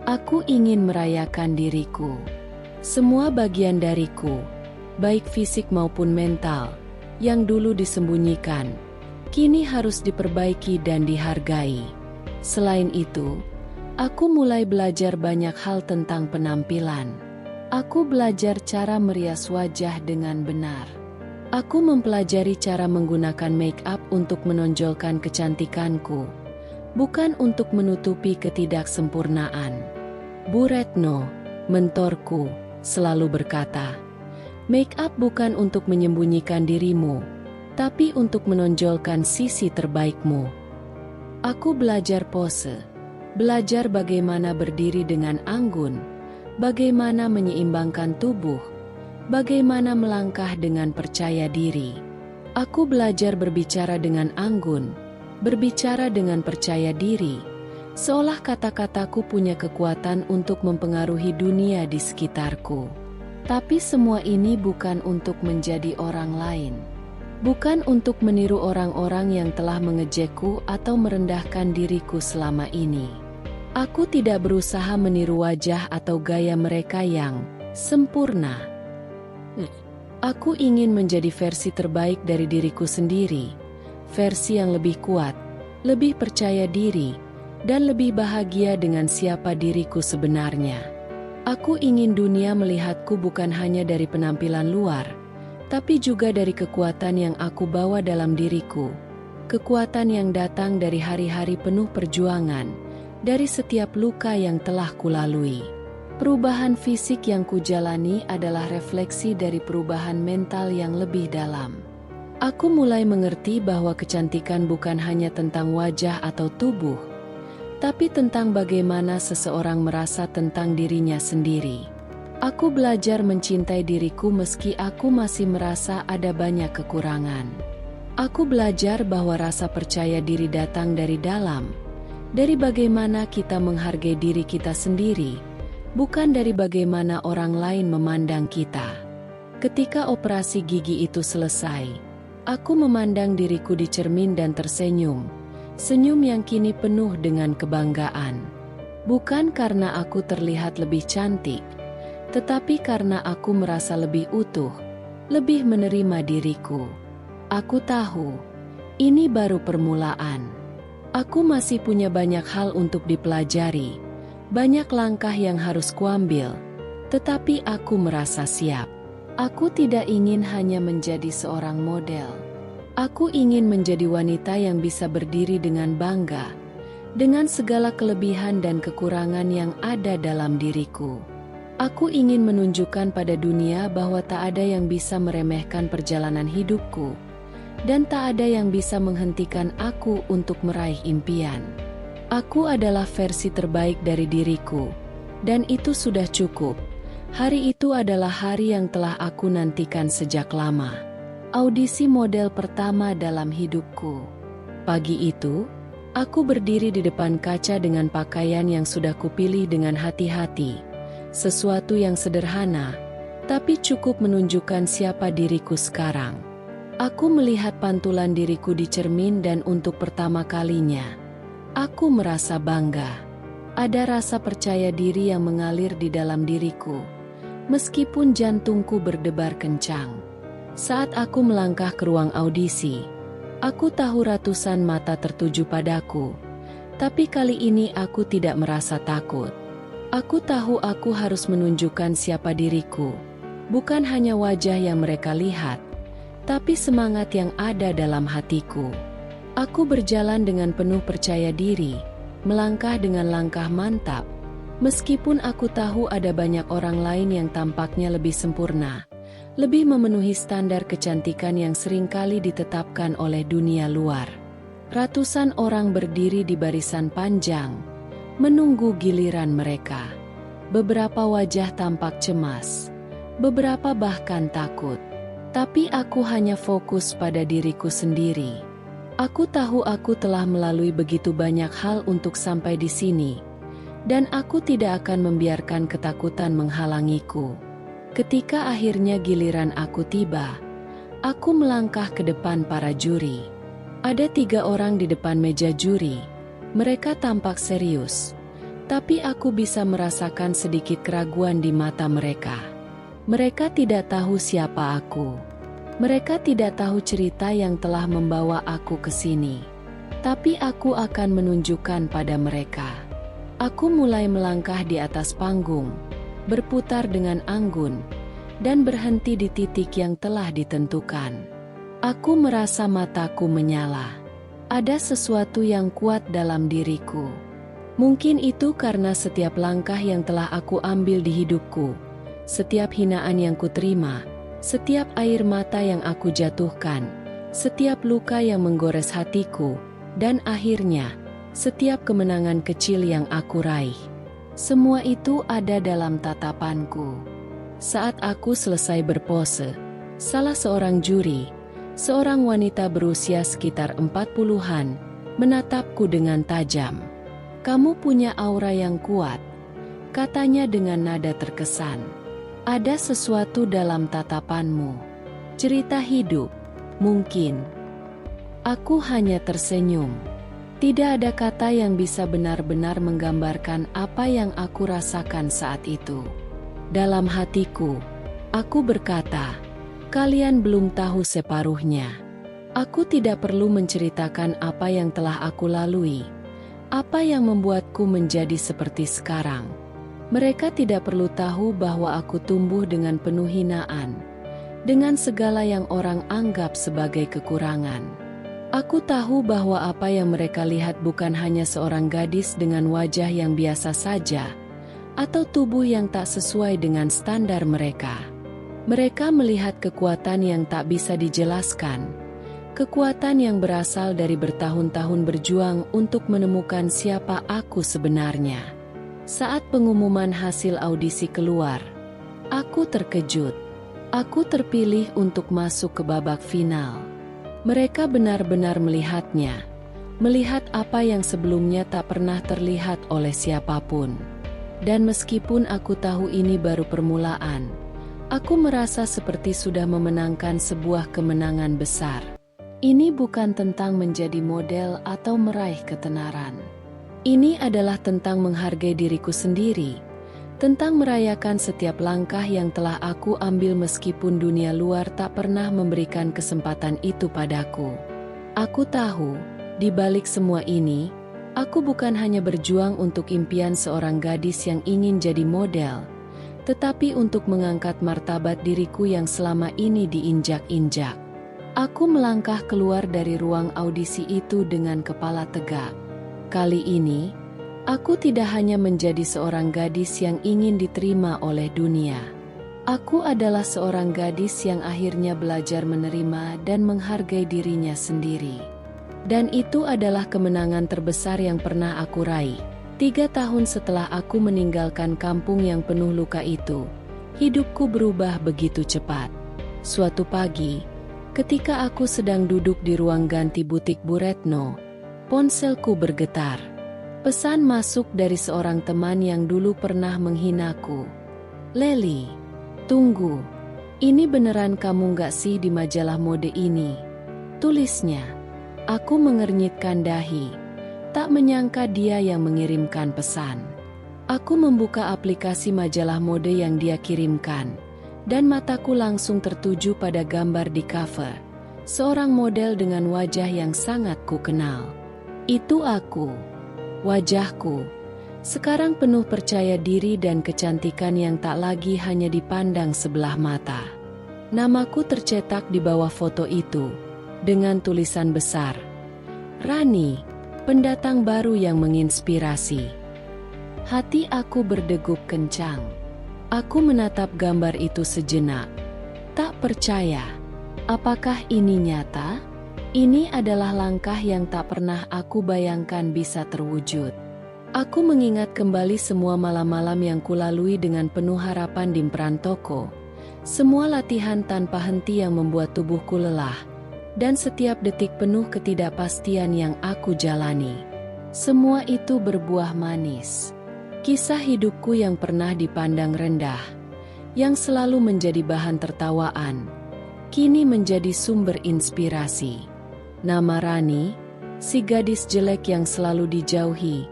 Aku ingin merayakan diriku. Semua bagian dariku, baik fisik maupun mental, yang dulu disembunyikan, kini harus diperbaiki dan dihargai. Selain itu, aku mulai belajar banyak hal tentang penampilan. Aku belajar cara merias wajah dengan benar. Aku mempelajari cara menggunakan make-up untuk menonjolkan kecantikanku, bukan untuk menutupi ketidaksempurnaan. Bu Retno, mentorku, selalu berkata, make-up bukan untuk menyembunyikan dirimu, tapi untuk menonjolkan sisi terbaikmu. Aku belajar pose, belajar bagaimana berdiri dengan anggun, bagaimana menyeimbangkan tubuh, bagaimana melangkah dengan percaya diri. Aku belajar berbicara dengan anggun, berbicara dengan percaya diri, seolah kata-kataku punya kekuatan untuk mempengaruhi dunia di sekitarku. Tapi semua ini bukan untuk menjadi orang lain. Bukan untuk meniru orang-orang yang telah mengejekku atau merendahkan diriku selama ini. Aku tidak berusaha meniru wajah atau gaya mereka yang sempurna. Aku ingin menjadi versi terbaik dari diriku sendiri. Versi yang lebih kuat, lebih percaya diri, dan lebih bahagia dengan siapa diriku sebenarnya. Aku ingin dunia melihatku bukan hanya dari penampilan luar, tapi juga dari kekuatan yang aku bawa dalam diriku. Kekuatan yang datang dari hari-hari penuh perjuangan, dari setiap luka yang telah kulalui. Perubahan fisik yang kujalani adalah refleksi dari perubahan mental yang lebih dalam. Aku mulai mengerti bahwa kecantikan bukan hanya tentang wajah atau tubuh, tapi tentang bagaimana seseorang merasa tentang dirinya sendiri. Aku belajar mencintai diriku meski aku masih merasa ada banyak kekurangan. Aku belajar bahwa rasa percaya diri datang dari dalam, dari bagaimana kita menghargai diri kita sendiri, bukan dari bagaimana orang lain memandang kita. Ketika operasi gigi itu selesai, aku memandang diriku di cermin dan tersenyum. Senyum yang kini penuh dengan kebanggaan. Bukan karena aku terlihat lebih cantik, tetapi karena aku merasa lebih utuh, lebih menerima diriku. Aku tahu, ini baru permulaan. Aku masih punya banyak hal untuk dipelajari, banyak langkah yang harus kuambil, tetapi aku merasa siap. Aku tidak ingin hanya menjadi seorang model. Aku ingin menjadi wanita yang bisa berdiri dengan bangga, dengan segala kelebihan dan kekurangan yang ada dalam diriku. Aku ingin menunjukkan pada dunia bahwa tak ada yang bisa meremehkan perjalanan hidupku, dan tak ada yang bisa menghentikan aku untuk meraih impian. Aku adalah versi terbaik dari diriku, dan itu sudah cukup. Hari itu adalah hari yang telah aku nantikan sejak lama. Audisi model pertama dalam hidupku. Pagi itu, aku berdiri di depan kaca dengan pakaian yang sudah kupilih dengan hati-hati. Sesuatu yang sederhana, tapi cukup menunjukkan siapa diriku sekarang. Aku melihat pantulan diriku di cermin dan untuk pertama kalinya, aku merasa bangga. Ada rasa percaya diri yang mengalir di dalam diriku, meskipun jantungku berdebar kencang. Saat aku melangkah ke ruang audisi, aku tahu ratusan mata tertuju padaku, tapi kali ini aku tidak merasa takut. Aku tahu aku harus menunjukkan siapa diriku, bukan hanya wajah yang mereka lihat, tapi semangat yang ada dalam hatiku. Aku berjalan dengan penuh percaya diri, melangkah dengan langkah mantap, meskipun aku tahu ada banyak orang lain yang tampaknya lebih sempurna, lebih memenuhi standar kecantikan yang seringkali ditetapkan oleh dunia luar. Ratusan orang berdiri di barisan panjang, menunggu giliran mereka. Beberapa wajah tampak cemas, beberapa bahkan takut. Tapi aku hanya fokus pada diriku sendiri. Aku tahu aku telah melalui begitu banyak hal untuk sampai di sini, dan aku tidak akan membiarkan ketakutan menghalangiku. Ketika akhirnya giliran aku tiba, aku melangkah ke depan para juri. Ada 3 orang di depan meja juri. Mereka tampak serius, tapi aku bisa merasakan sedikit keraguan di mata mereka. Mereka tidak tahu siapa aku. Mereka tidak tahu cerita yang telah membawa aku ke sini. Tapi aku akan menunjukkan pada mereka. Aku mulai melangkah di atas panggung, berputar dengan anggun, dan berhenti di titik yang telah ditentukan. Aku merasa mataku menyala. Ada sesuatu yang kuat dalam diriku. Mungkin itu karena setiap langkah yang telah aku ambil di hidupku, setiap hinaan yang kuterima, setiap air mata yang aku jatuhkan, setiap luka yang menggores hatiku, dan akhirnya, setiap kemenangan kecil yang aku raih. Semua itu ada dalam tatapanku. Saat aku selesai berpose, salah seorang juri, seorang wanita berusia sekitar 40-an, menatapku dengan tajam. "Kamu punya aura yang kuat," katanya dengan nada terkesan. "Ada sesuatu dalam tatapanmu. Cerita hidup, mungkin." Aku hanya tersenyum. Tidak ada kata yang bisa benar-benar menggambarkan apa yang aku rasakan saat itu. Dalam hatiku, aku berkata, "Kalian belum tahu separuhnya." Aku tidak perlu menceritakan apa yang telah aku lalui, apa yang membuatku menjadi seperti sekarang. Mereka tidak perlu tahu bahwa aku tumbuh dengan penuh hinaan, dengan segala yang orang anggap sebagai kekurangan. Aku tahu bahwa apa yang mereka lihat bukan hanya seorang gadis dengan wajah yang biasa saja, atau tubuh yang tak sesuai dengan standar mereka. Mereka melihat kekuatan yang tak bisa dijelaskan, kekuatan yang berasal dari bertahun-tahun berjuang untuk menemukan siapa aku sebenarnya. Saat pengumuman hasil audisi keluar, aku terkejut. Aku terpilih untuk masuk ke babak final. Mereka benar-benar melihatnya, melihat apa yang sebelumnya tak pernah terlihat oleh siapapun. Dan meskipun aku tahu ini baru permulaan, aku merasa seperti sudah memenangkan sebuah kemenangan besar. Ini bukan tentang menjadi model atau meraih ketenaran. Ini adalah tentang menghargai diriku sendiri, Tentang merayakan setiap langkah yang telah aku ambil meskipun dunia luar tak pernah memberikan kesempatan itu padaku. Aku tahu, di balik semua ini, aku bukan hanya berjuang untuk impian seorang gadis yang ingin jadi model, tetapi untuk mengangkat martabat diriku yang selama ini diinjak-injak. Aku melangkah keluar dari ruang audisi itu dengan kepala tegak. Kali ini, aku tidak hanya menjadi seorang gadis yang ingin diterima oleh dunia. Aku adalah seorang gadis yang akhirnya belajar menerima dan menghargai dirinya sendiri. Dan itu adalah kemenangan terbesar yang pernah aku raih. 3 tahun setelah aku meninggalkan kampung yang penuh luka itu, hidupku berubah begitu cepat. Suatu pagi, ketika aku sedang duduk di ruang ganti butik Bu Retno, ponselku bergetar. Pesan masuk dari seorang teman yang dulu pernah menghinaku. "Leli, tunggu. Ini beneran kamu gak sih di majalah mode ini?" tulisnya. Aku mengernyitkan dahi. Tak menyangka dia yang mengirimkan pesan. Aku membuka aplikasi majalah mode yang dia kirimkan, dan mataku langsung tertuju pada gambar di cover. Seorang model dengan wajah yang sangat kukenal. Itu aku. Wajahku, sekarang penuh percaya diri dan kecantikan yang tak lagi hanya dipandang sebelah mata. Namaku tercetak di bawah foto itu, dengan tulisan besar, "Rani, pendatang baru yang menginspirasi." Hati aku berdegup kencang. Aku menatap gambar itu sejenak. Tak percaya. Apakah ini nyata? Ini adalah langkah yang tak pernah aku bayangkan bisa terwujud. Aku mengingat kembali semua malam-malam yang kulalui dengan penuh harapan di peran toko. Semua latihan tanpa henti yang membuat tubuhku lelah. Dan setiap detik penuh ketidakpastian yang aku jalani. Semua itu berbuah manis. Kisah hidupku yang pernah dipandang rendah, yang selalu menjadi bahan tertawaan, kini menjadi sumber inspirasi. Nama Rani, si gadis jelek yang selalu dijauhi,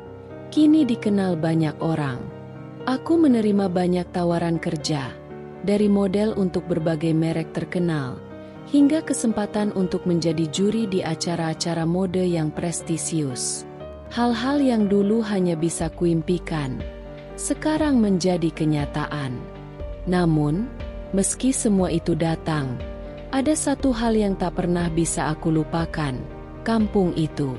kini dikenal banyak orang. Aku menerima banyak tawaran kerja, dari model untuk berbagai merek terkenal, hingga kesempatan untuk menjadi juri di acara-acara mode yang prestisius. Hal-hal yang dulu hanya bisa kuimpikan, sekarang menjadi kenyataan. Namun, meski semua itu datang, ada satu hal yang tak pernah bisa aku lupakan, kampung itu.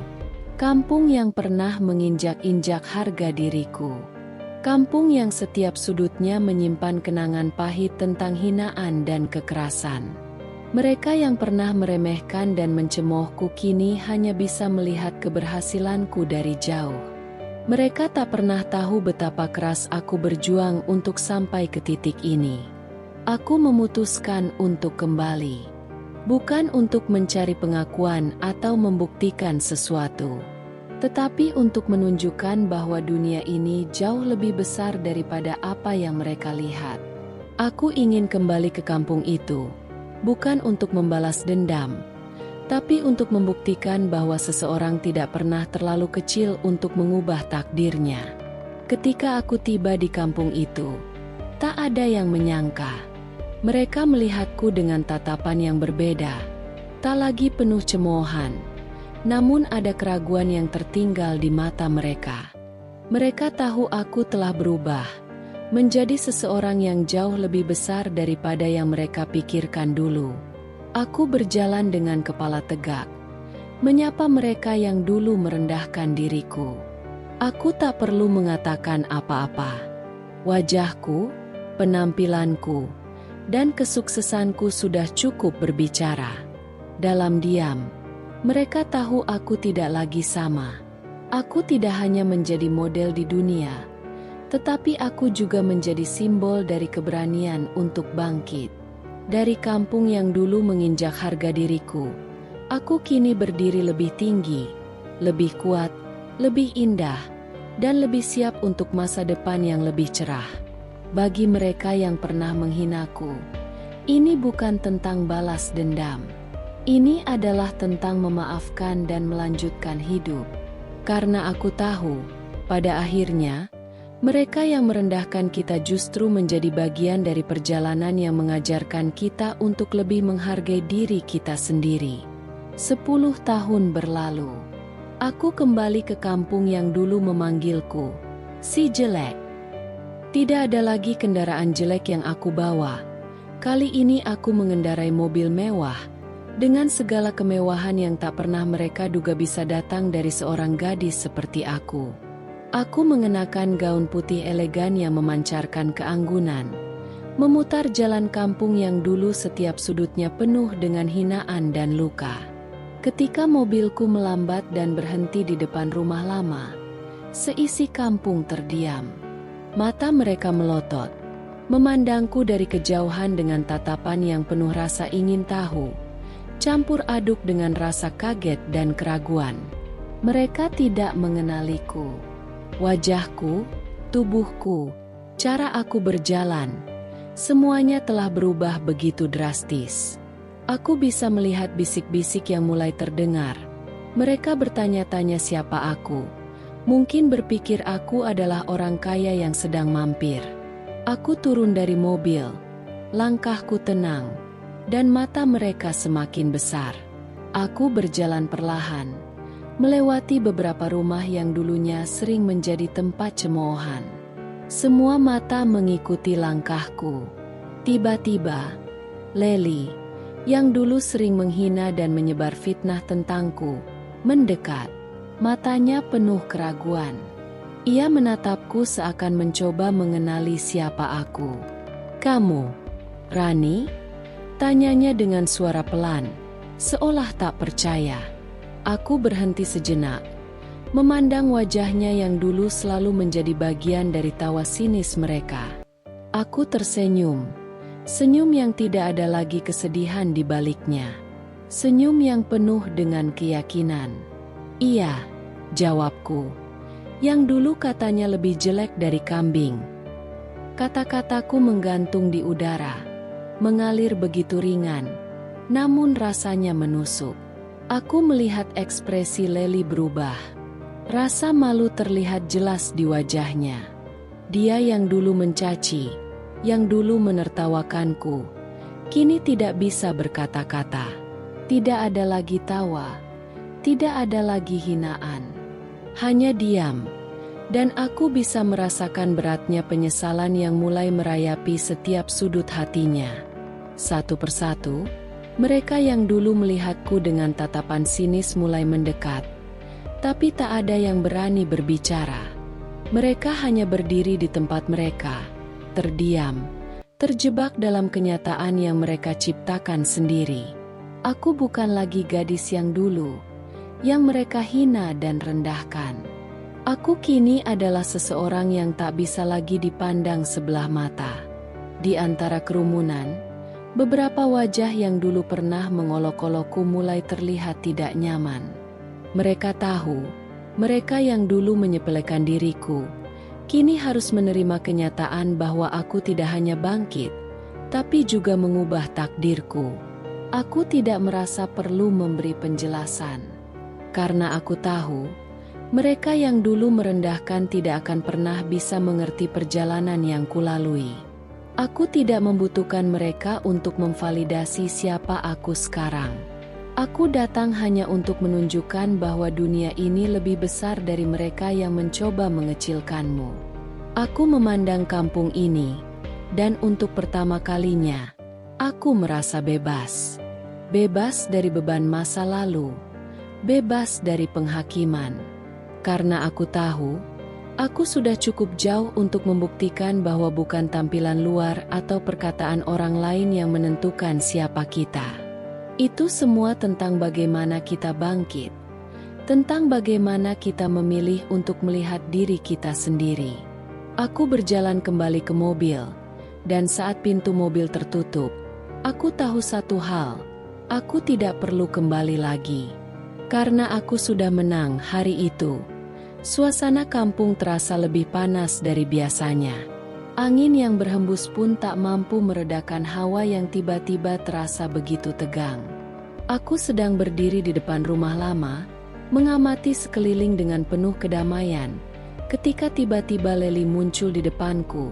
Kampung yang pernah menginjak-injak harga diriku. Kampung yang setiap sudutnya menyimpan kenangan pahit tentang hinaan dan kekerasan. Mereka yang pernah meremehkan dan mencemoohku kini hanya bisa melihat keberhasilanku dari jauh. Mereka tak pernah tahu betapa keras aku berjuang untuk sampai ke titik ini. Aku memutuskan untuk kembali. Bukan untuk mencari pengakuan atau membuktikan sesuatu, tetapi untuk menunjukkan bahwa dunia ini jauh lebih besar daripada apa yang mereka lihat. Aku ingin kembali ke kampung itu, bukan untuk membalas dendam, tapi untuk membuktikan bahwa seseorang tidak pernah terlalu kecil untuk mengubah takdirnya. Ketika aku tiba di kampung itu, tak ada yang menyangka. Mereka melihatku dengan tatapan yang berbeda, tak lagi penuh cemoohan, namun ada keraguan yang tertinggal di mata mereka. Mereka tahu aku telah berubah, menjadi seseorang yang jauh lebih besar daripada yang mereka pikirkan dulu. Aku berjalan dengan kepala tegak, menyapa mereka yang dulu merendahkan diriku. Aku tak perlu mengatakan apa-apa. Wajahku, penampilanku, dan kesuksesanku sudah cukup berbicara. Dalam diam, mereka tahu aku tidak lagi sama. Aku tidak hanya menjadi model di dunia, tetapi aku juga menjadi simbol dari keberanian untuk bangkit. Dari kampung yang dulu menginjak harga diriku, aku kini berdiri lebih tinggi, lebih kuat, lebih indah, dan lebih siap untuk masa depan yang lebih cerah. Bagi mereka yang pernah menghinaku, ini bukan tentang balas dendam. Ini adalah tentang memaafkan dan melanjutkan hidup. Karena aku tahu, pada akhirnya, Mereka yang merendahkan kita justru menjadi bagian dari perjalanan yang mengajarkan kita untuk lebih menghargai diri kita sendiri. 10 tahun berlalu. Aku kembali ke kampung yang dulu memanggilku si jelek. Tidak ada lagi kendaraan jelek yang aku bawa. Kali ini aku mengendarai mobil mewah, dengan segala kemewahan yang tak pernah mereka duga bisa datang dari seorang gadis seperti aku. Aku mengenakan gaun putih elegan yang memancarkan keanggunan, memutar jalan kampung yang dulu setiap sudutnya penuh dengan hinaan dan luka. Ketika mobilku melambat dan berhenti di depan rumah lama, seisi kampung terdiam. Mata mereka melotot, memandangku dari kejauhan dengan tatapan yang penuh rasa ingin tahu, campur aduk dengan rasa kaget dan keraguan. Mereka tidak mengenaliku. Wajahku, tubuhku, cara aku berjalan, semuanya telah berubah begitu drastis. Aku bisa melihat bisik-bisik yang mulai terdengar. Mereka bertanya-tanya siapa aku. Mungkin berpikir aku adalah orang kaya yang sedang mampir. Aku turun dari mobil, langkahku tenang, dan mata mereka semakin besar. Aku berjalan perlahan, melewati beberapa rumah yang dulunya sering menjadi tempat cemoohan. Semua mata mengikuti langkahku. Tiba-tiba, Leli, yang dulu sering menghina dan menyebar fitnah tentangku, mendekat. Matanya penuh keraguan. Ia menatapku seakan mencoba mengenali siapa aku. "Kamu, Rani?" tanyanya dengan suara pelan, seolah tak percaya. Aku berhenti sejenak, memandang wajahnya yang dulu selalu menjadi bagian dari tawa sinis mereka. Aku tersenyum, senyum yang tidak ada lagi kesedihan di baliknya. Senyum yang penuh dengan keyakinan. "Iya," jawabku, "yang dulu katanya lebih jelek dari kambing." Kata-kataku menggantung di udara, mengalir begitu ringan, namun rasanya menusuk. Aku melihat ekspresi Leli berubah. Rasa malu terlihat jelas di wajahnya. Dia yang dulu mencaci, yang dulu menertawakanku, kini tidak bisa berkata-kata. Tidak ada lagi tawa, tidak ada lagi hinaan. Hanya diam, dan aku bisa merasakan beratnya penyesalan yang mulai merayapi setiap sudut hatinya. Satu persatu, mereka yang dulu melihatku dengan tatapan sinis mulai mendekat, tapi tak ada yang berani berbicara. Mereka hanya berdiri di tempat mereka, terdiam, terjebak dalam kenyataan yang mereka ciptakan sendiri. Aku bukan lagi gadis yang dulu, yang mereka hina dan rendahkan. Aku kini adalah seseorang yang tak bisa lagi dipandang sebelah mata. Di antara kerumunan, beberapa wajah yang dulu pernah mengolok-olokku mulai terlihat tidak nyaman. Mereka tahu, mereka yang dulu menyepelekan diriku, kini harus menerima kenyataan bahwa aku tidak hanya bangkit, tapi juga mengubah takdirku. Aku tidak merasa perlu memberi penjelasan. Karena aku tahu, mereka yang dulu merendahkan tidak akan pernah bisa mengerti perjalanan yang kulalui. Aku tidak membutuhkan mereka untuk memvalidasi siapa aku sekarang. Aku datang hanya untuk menunjukkan bahwa dunia ini lebih besar dari mereka yang mencoba mengecilkanmu. Aku memandang kampung ini, dan untuk pertama kalinya, aku merasa bebas. Bebas dari beban masa lalu. Bebas dari penghakiman. Karena aku tahu, aku sudah cukup jauh untuk membuktikan bahwa bukan tampilan luar atau perkataan orang lain yang menentukan siapa kita. Itu semua tentang bagaimana kita bangkit, tentang bagaimana kita memilih untuk melihat diri kita sendiri. Aku berjalan kembali ke mobil, dan saat pintu mobil tertutup, aku tahu satu hal, aku tidak perlu kembali lagi. Karena aku sudah menang hari itu, suasana kampung terasa lebih panas dari biasanya. Angin yang berhembus pun tak mampu meredakan hawa yang tiba-tiba terasa begitu tegang. Aku sedang berdiri di depan rumah lama, mengamati sekeliling dengan penuh kedamaian, Ketika tiba-tiba Lely muncul di depanku,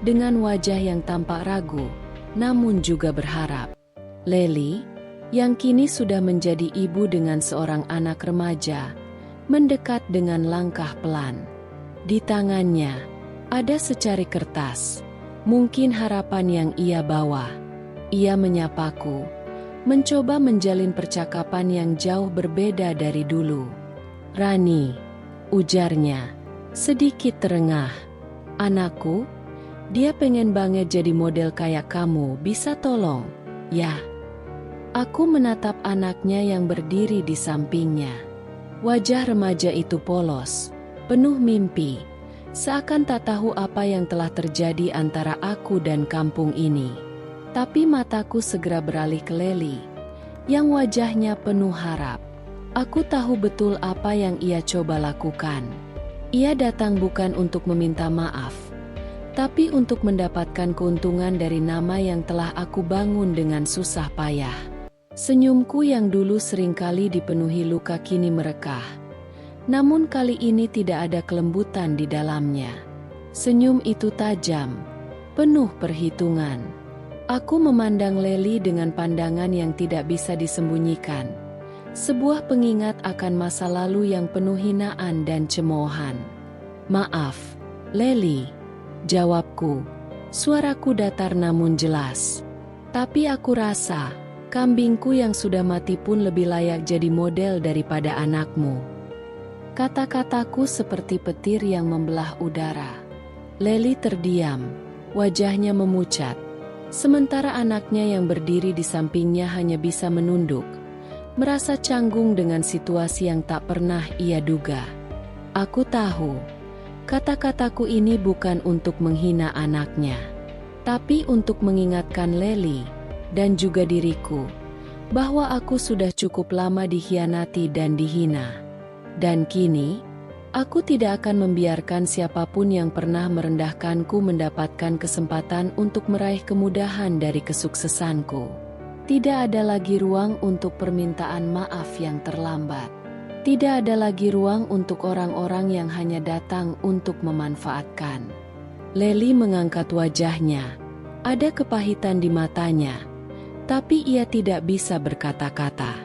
dengan wajah yang tampak ragu, namun juga berharap. Lely, yang kini sudah menjadi ibu dengan seorang anak remaja, mendekat dengan langkah pelan. Di tangannya, ada secari kertas, mungkin harapan yang ia bawa. Ia menyapaku, mencoba menjalin percakapan yang jauh berbeda dari dulu. "Rani," ujarnya, sedikit terengah. "Anakku, dia pengen banget jadi model kayak kamu, bisa tolong, ya?" Aku menatap anaknya yang berdiri di sampingnya. Wajah remaja itu polos, penuh mimpi, seakan tak tahu apa yang telah terjadi antara aku dan kampung ini. Tapi mataku segera beralih ke Lely, yang wajahnya penuh harap. Aku tahu betul apa yang ia coba lakukan. Ia datang bukan untuk meminta maaf, tapi untuk mendapatkan keuntungan dari nama yang telah aku bangun dengan susah payah. Senyumku yang dulu seringkali dipenuhi luka kini merekah. Namun kali ini tidak ada kelembutan di dalamnya. Senyum itu tajam, penuh perhitungan. Aku memandang Lely dengan pandangan yang tidak bisa disembunyikan. Sebuah pengingat akan masa lalu yang penuh hinaan dan cemoohan. "Maaf, Lely," jawabku. Suaraku datar namun jelas. "Tapi aku rasa, kambingku yang sudah mati pun lebih layak jadi model daripada anakmu." Kata-kataku seperti petir yang membelah udara. Lely terdiam, wajahnya memucat. Sementara anaknya yang berdiri di sampingnya hanya bisa menunduk, merasa canggung dengan situasi yang tak pernah ia duga. Aku tahu, kata-kataku ini bukan untuk menghina anaknya, tapi untuk mengingatkan Lely dan juga diriku, bahwa aku sudah cukup lama dikhianati dan dihina. Dan kini, aku tidak akan membiarkan siapapun yang pernah merendahkanku mendapatkan kesempatan untuk meraih kemudahan dari kesuksesanku. Tidak ada lagi ruang untuk permintaan maaf yang terlambat. Tidak ada lagi ruang untuk orang-orang yang hanya datang untuk memanfaatkan. Lely mengangkat wajahnya. Ada kepahitan di matanya, tapi ia tidak bisa berkata-kata.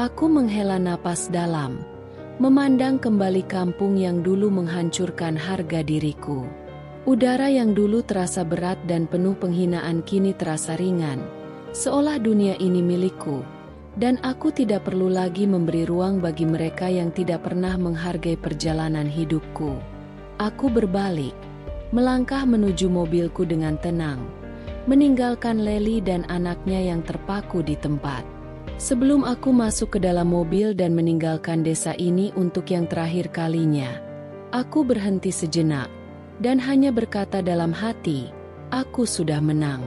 Aku menghela napas dalam, memandang kembali kampung yang dulu menghancurkan harga diriku. Udara yang dulu terasa berat dan penuh penghinaan kini terasa ringan, seolah dunia ini milikku, dan aku tidak perlu lagi memberi ruang bagi mereka yang tidak pernah menghargai perjalanan hidupku. Aku berbalik, melangkah menuju mobilku dengan tenang, meninggalkan Lely dan anaknya yang terpaku di tempat. Sebelum aku masuk ke dalam mobil dan meninggalkan desa ini untuk yang terakhir kalinya, aku berhenti sejenak, dan hanya berkata dalam hati, aku sudah menang.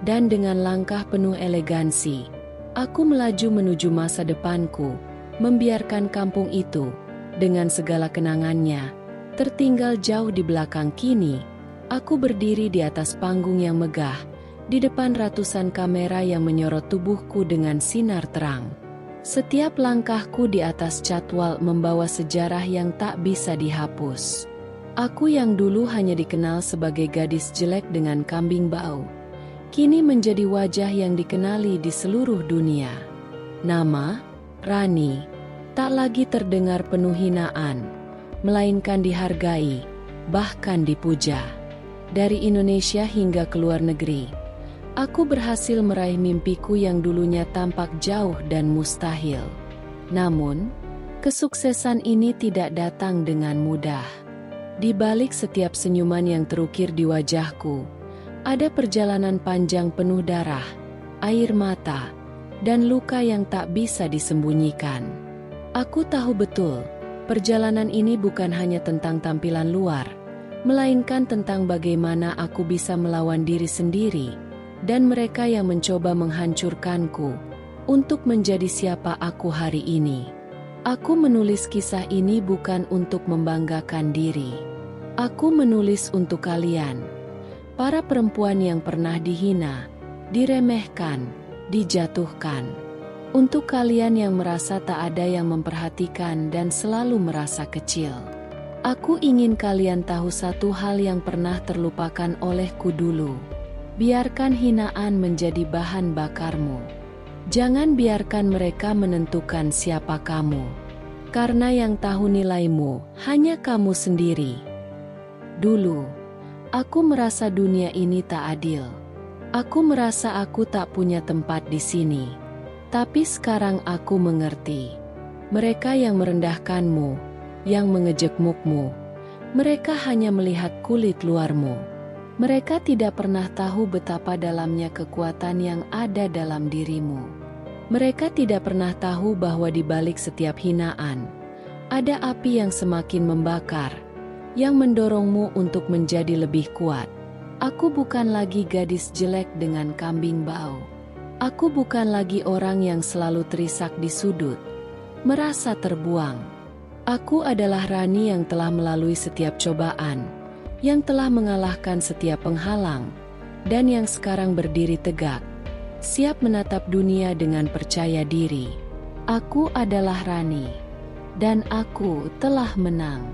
Dan dengan langkah penuh elegansi, aku melaju menuju masa depanku, membiarkan kampung itu, dengan segala kenangannya, tertinggal jauh di belakang. Kini, aku berdiri di atas panggung yang megah, di depan ratusan kamera yang menyorot tubuhku dengan sinar terang. Setiap langkahku di atas catwalk membawa sejarah yang tak bisa dihapus. Aku yang dulu hanya dikenal sebagai gadis jelek dengan kambing bau, kini menjadi wajah yang dikenali di seluruh dunia. Nama, Rani, tak lagi terdengar penuh hinaan, melainkan dihargai, bahkan dipuja. Dari Indonesia hingga ke luar negeri, aku berhasil meraih mimpiku yang dulunya tampak jauh dan mustahil. Namun, kesuksesan ini tidak datang dengan mudah. Di balik setiap senyuman yang terukir di wajahku, ada perjalanan panjang penuh darah, air mata, dan luka yang tak bisa disembunyikan. Aku tahu betul, perjalanan ini bukan hanya tentang tampilan luar, melainkan tentang bagaimana aku bisa melawan diri sendiri dan mereka yang mencoba menghancurkanku untuk menjadi siapa aku hari ini. Aku menulis kisah ini bukan untuk membanggakan diri. Aku menulis untuk kalian, para perempuan yang pernah dihina, diremehkan, dijatuhkan. Untuk kalian yang merasa tak ada yang memperhatikan dan selalu merasa kecil. Aku ingin kalian tahu satu hal yang pernah terlupakan olehku dulu. Biarkan hinaan menjadi bahan bakarmu. Jangan biarkan mereka menentukan siapa kamu. Karena yang tahu nilaimu hanya kamu sendiri. Dulu, aku merasa dunia ini tak adil. Aku merasa aku tak punya tempat di sini. Tapi sekarang aku mengerti. Mereka yang merendahkanmu, yang mengejekmukmu, mereka hanya melihat kulit luarmu. Mereka tidak pernah tahu betapa dalamnya kekuatan yang ada dalam dirimu. Mereka tidak pernah tahu bahwa di balik setiap hinaan, ada api yang semakin membakar, yang mendorongmu untuk menjadi lebih kuat. Aku bukan lagi gadis jelek dengan kambing bau. Aku bukan lagi orang yang selalu terisak di sudut, merasa terbuang. Aku adalah Rani yang telah melalui setiap cobaan, yang telah mengalahkan setiap penghalang, dan yang sekarang berdiri tegak, siap menatap dunia dengan percaya diri. Aku adalah Rani, dan aku telah menang.